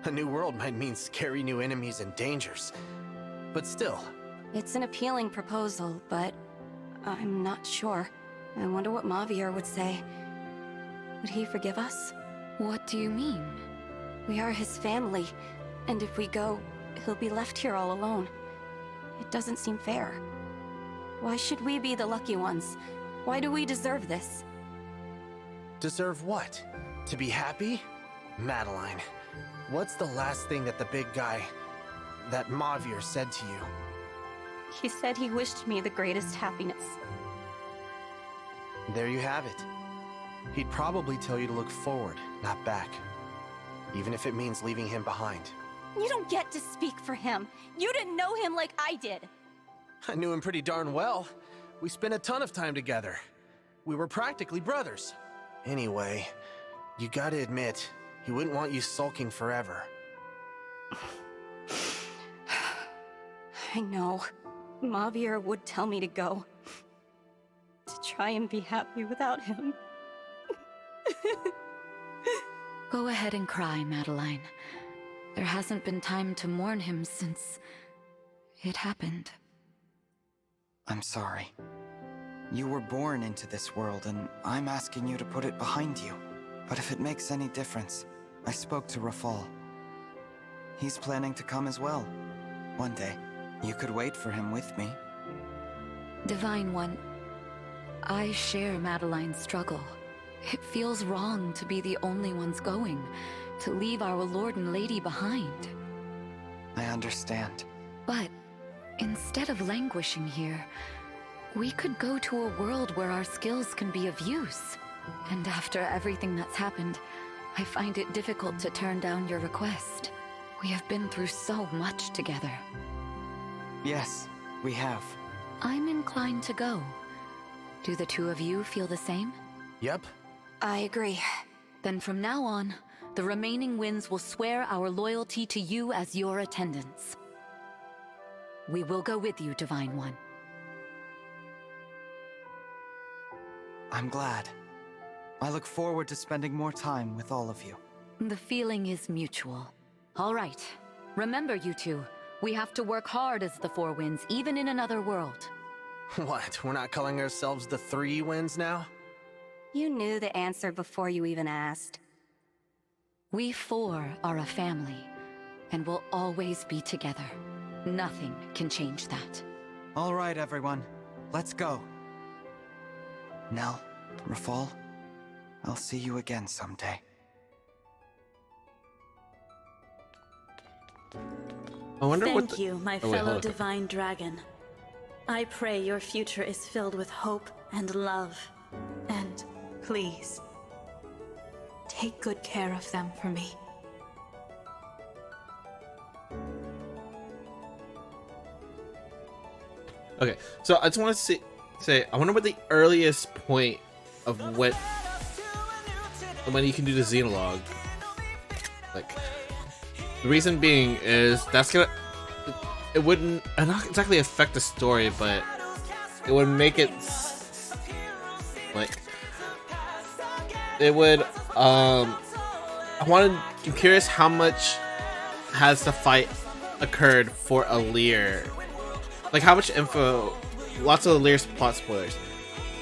A new world might mean scary new enemies and dangers. But still. It's an appealing proposal, but I'm not sure. I wonder what Mavier would say. Would he forgive us? What do you mean? We are his family, and if we go, he'll be left here all alone. It doesn't seem fair. Why should we be the lucky ones? Why do we deserve this? Deserve what? To be happy? Madeline, what's the last thing that the big guy, that Mavier, said to you? He said he wished me the greatest happiness. There you have it. He'd probably tell you to look forward, not back. Even if it means leaving him behind. You don't get to speak for him. You didn't know him like I did. I knew him pretty darn well. We spent a ton of time together. We were practically brothers. Anyway, you gotta admit, he wouldn't want you sulking forever. I know. Mavier would tell me to go. To try and be happy without him. Go ahead and cry, Madeline. There hasn't been time to mourn him since it happened. I'm sorry. You were born into this world, and I'm asking you to put it behind you. But if it makes any difference, I spoke to Rafal. He's planning to come as well. One day. You could wait for him with me. Divine One, I share Madeline's struggle. It feels wrong to be the only ones going, to leave our Lord and Lady behind. I understand. But instead of languishing here, we could go to a world where our skills can be of use. And after everything that's happened, I find it difficult to turn down your request. We have been through so much together. Yes, we have. I'm inclined to go. Do the two of you feel the same? Yep. I agree. Then from now on, the remaining winds will swear our loyalty to you as your attendants. We will go with you, Divine One. I'm glad. I look forward to spending more time with all of you. The feeling is mutual. All right. Remember, you two, we have to work hard as the Four Winds, even in another world. What, we're not calling ourselves the Three Winds now? You knew the answer before you even asked. We four are a family, and will always be together. Nothing can change that. All right, everyone. Let's go. Nell, Rafal, I'll see you again someday. I wonder what Thank you, my Oh, wait, fellow hold on. divine dragon. I pray your future is filled with hope and love, and Please, take good care of them for me. Okay, so I just want to say I wonder what the earliest point of when you can do the Xenologue. Like, the reason being is that's gonna it wouldn't not exactly affect the story, but it would make it like it would I'm curious how much has the fight occurred for Alir. Like, how much info, lots of Alir's plot spoilers.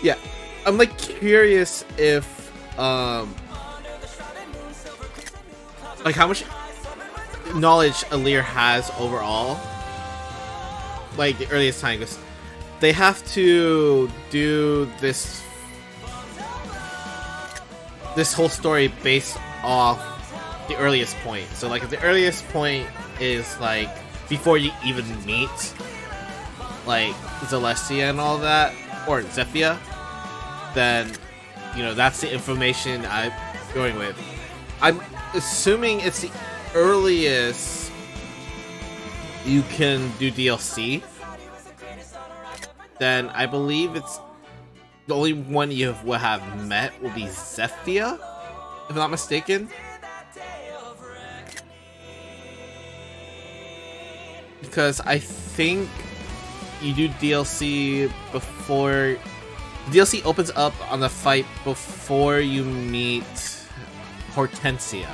Yeah, I'm like curious if like how much knowledge Alir has overall, like the earliest time, because they have to do this whole story based off the earliest point. So like if the earliest point is like before you even meet like Celestia and all that, or Zephyr, then you know that's the information I'm going with. I'm assuming it's the earliest you can do DLC. Then I believe it's the only one you will have met will be Zephyr, if I'm not mistaken. Because I think you do DLC before... DLC opens up on the fight before you meet Hortensia.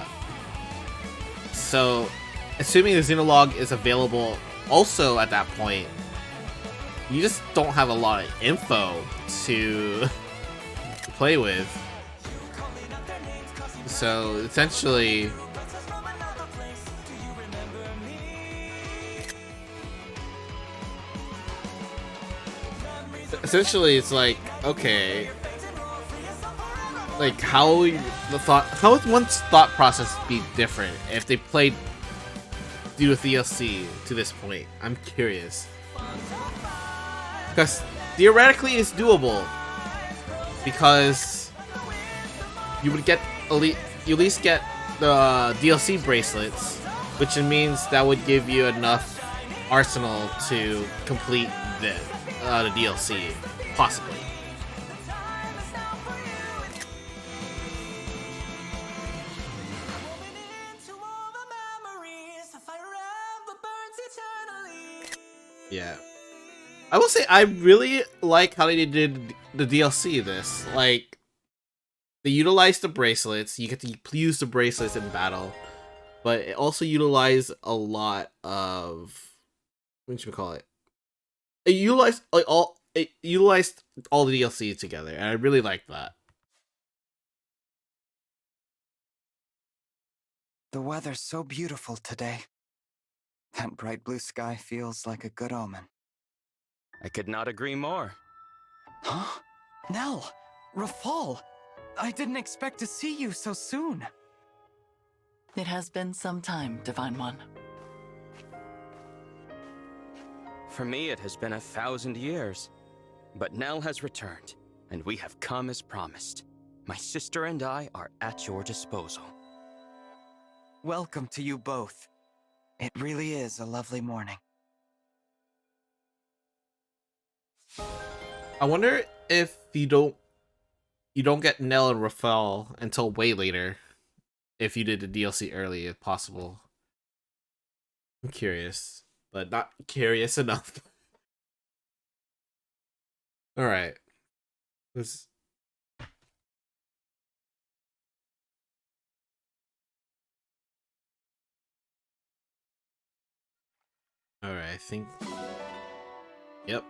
So, assuming the Xenologue is available also at that point, you just don't have a lot of info to play with. So, essentially... it's like, okay, like how would one's thought process be different if they played do a DLC to this point? I'm curious, because theoretically it's doable, because you would get you at least get the DLC bracelets, which means that would give you enough arsenal to complete the DLC, possibly. Yeah, I will say I really like how they did the DLC. This, like, they utilized the bracelets. You get to use the bracelets in battle, but it also utilized a lot of, what should we call it? It utilized all the DLC together, and I really like that. The weather's so beautiful today. That bright blue sky feels like a good omen. I could not agree more. Huh? Nell! Rafal! I didn't expect to see you so soon. It has been some time, Divine One. For me, it has been 1,000 years. But Nell has returned, and we have come as promised. My sister and I are at your disposal. Welcome to you both. It really is a lovely morning. I wonder if you don't get Nell and Raphael until way later, if you did the DLC early, if possible. I'm curious, but not curious enough. All right. All right, I think. Yep.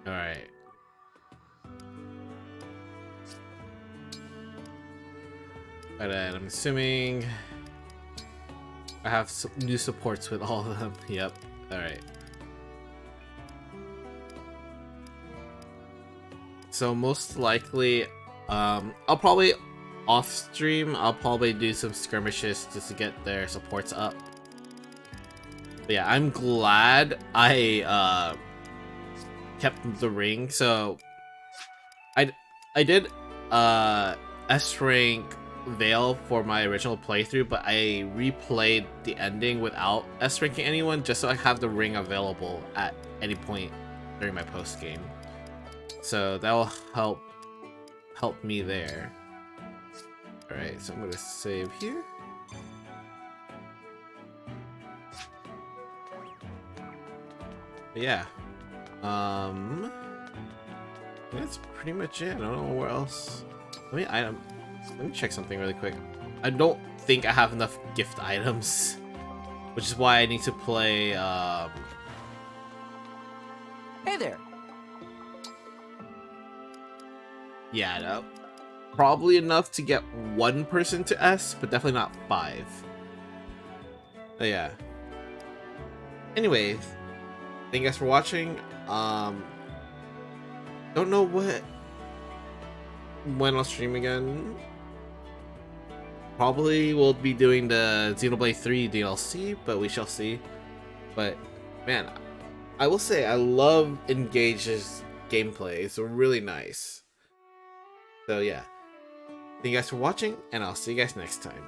All right. But I'm assuming I have some new supports with all of them. Yep. Alright. So most likely, I'll probably off stream, I'll probably do some skirmishes just to get their supports up. But yeah, I'm glad I kept the ring. So I did S rank Veil for my original playthrough, but I replayed the ending without S ranking anyone just so I have the ring available at any point during my post game. So that'll help me there. All right, so I'm gonna save here. But yeah, that's pretty much it. I don't know where else. Let me check something really quick. I don't think I have enough gift items, which is why I need to play. Hey there. Yeah, no. Probably enough to get one person to S, but definitely not 5. But yeah. Anyways, thank you guys for watching. Don't know when I'll stream again. Probably we'll be doing the Xenoblade 3 DLC, but we shall see. But man, I will say I love Engage's gameplay. It's really nice. So yeah. Thank you guys for watching, and I'll see you guys next time.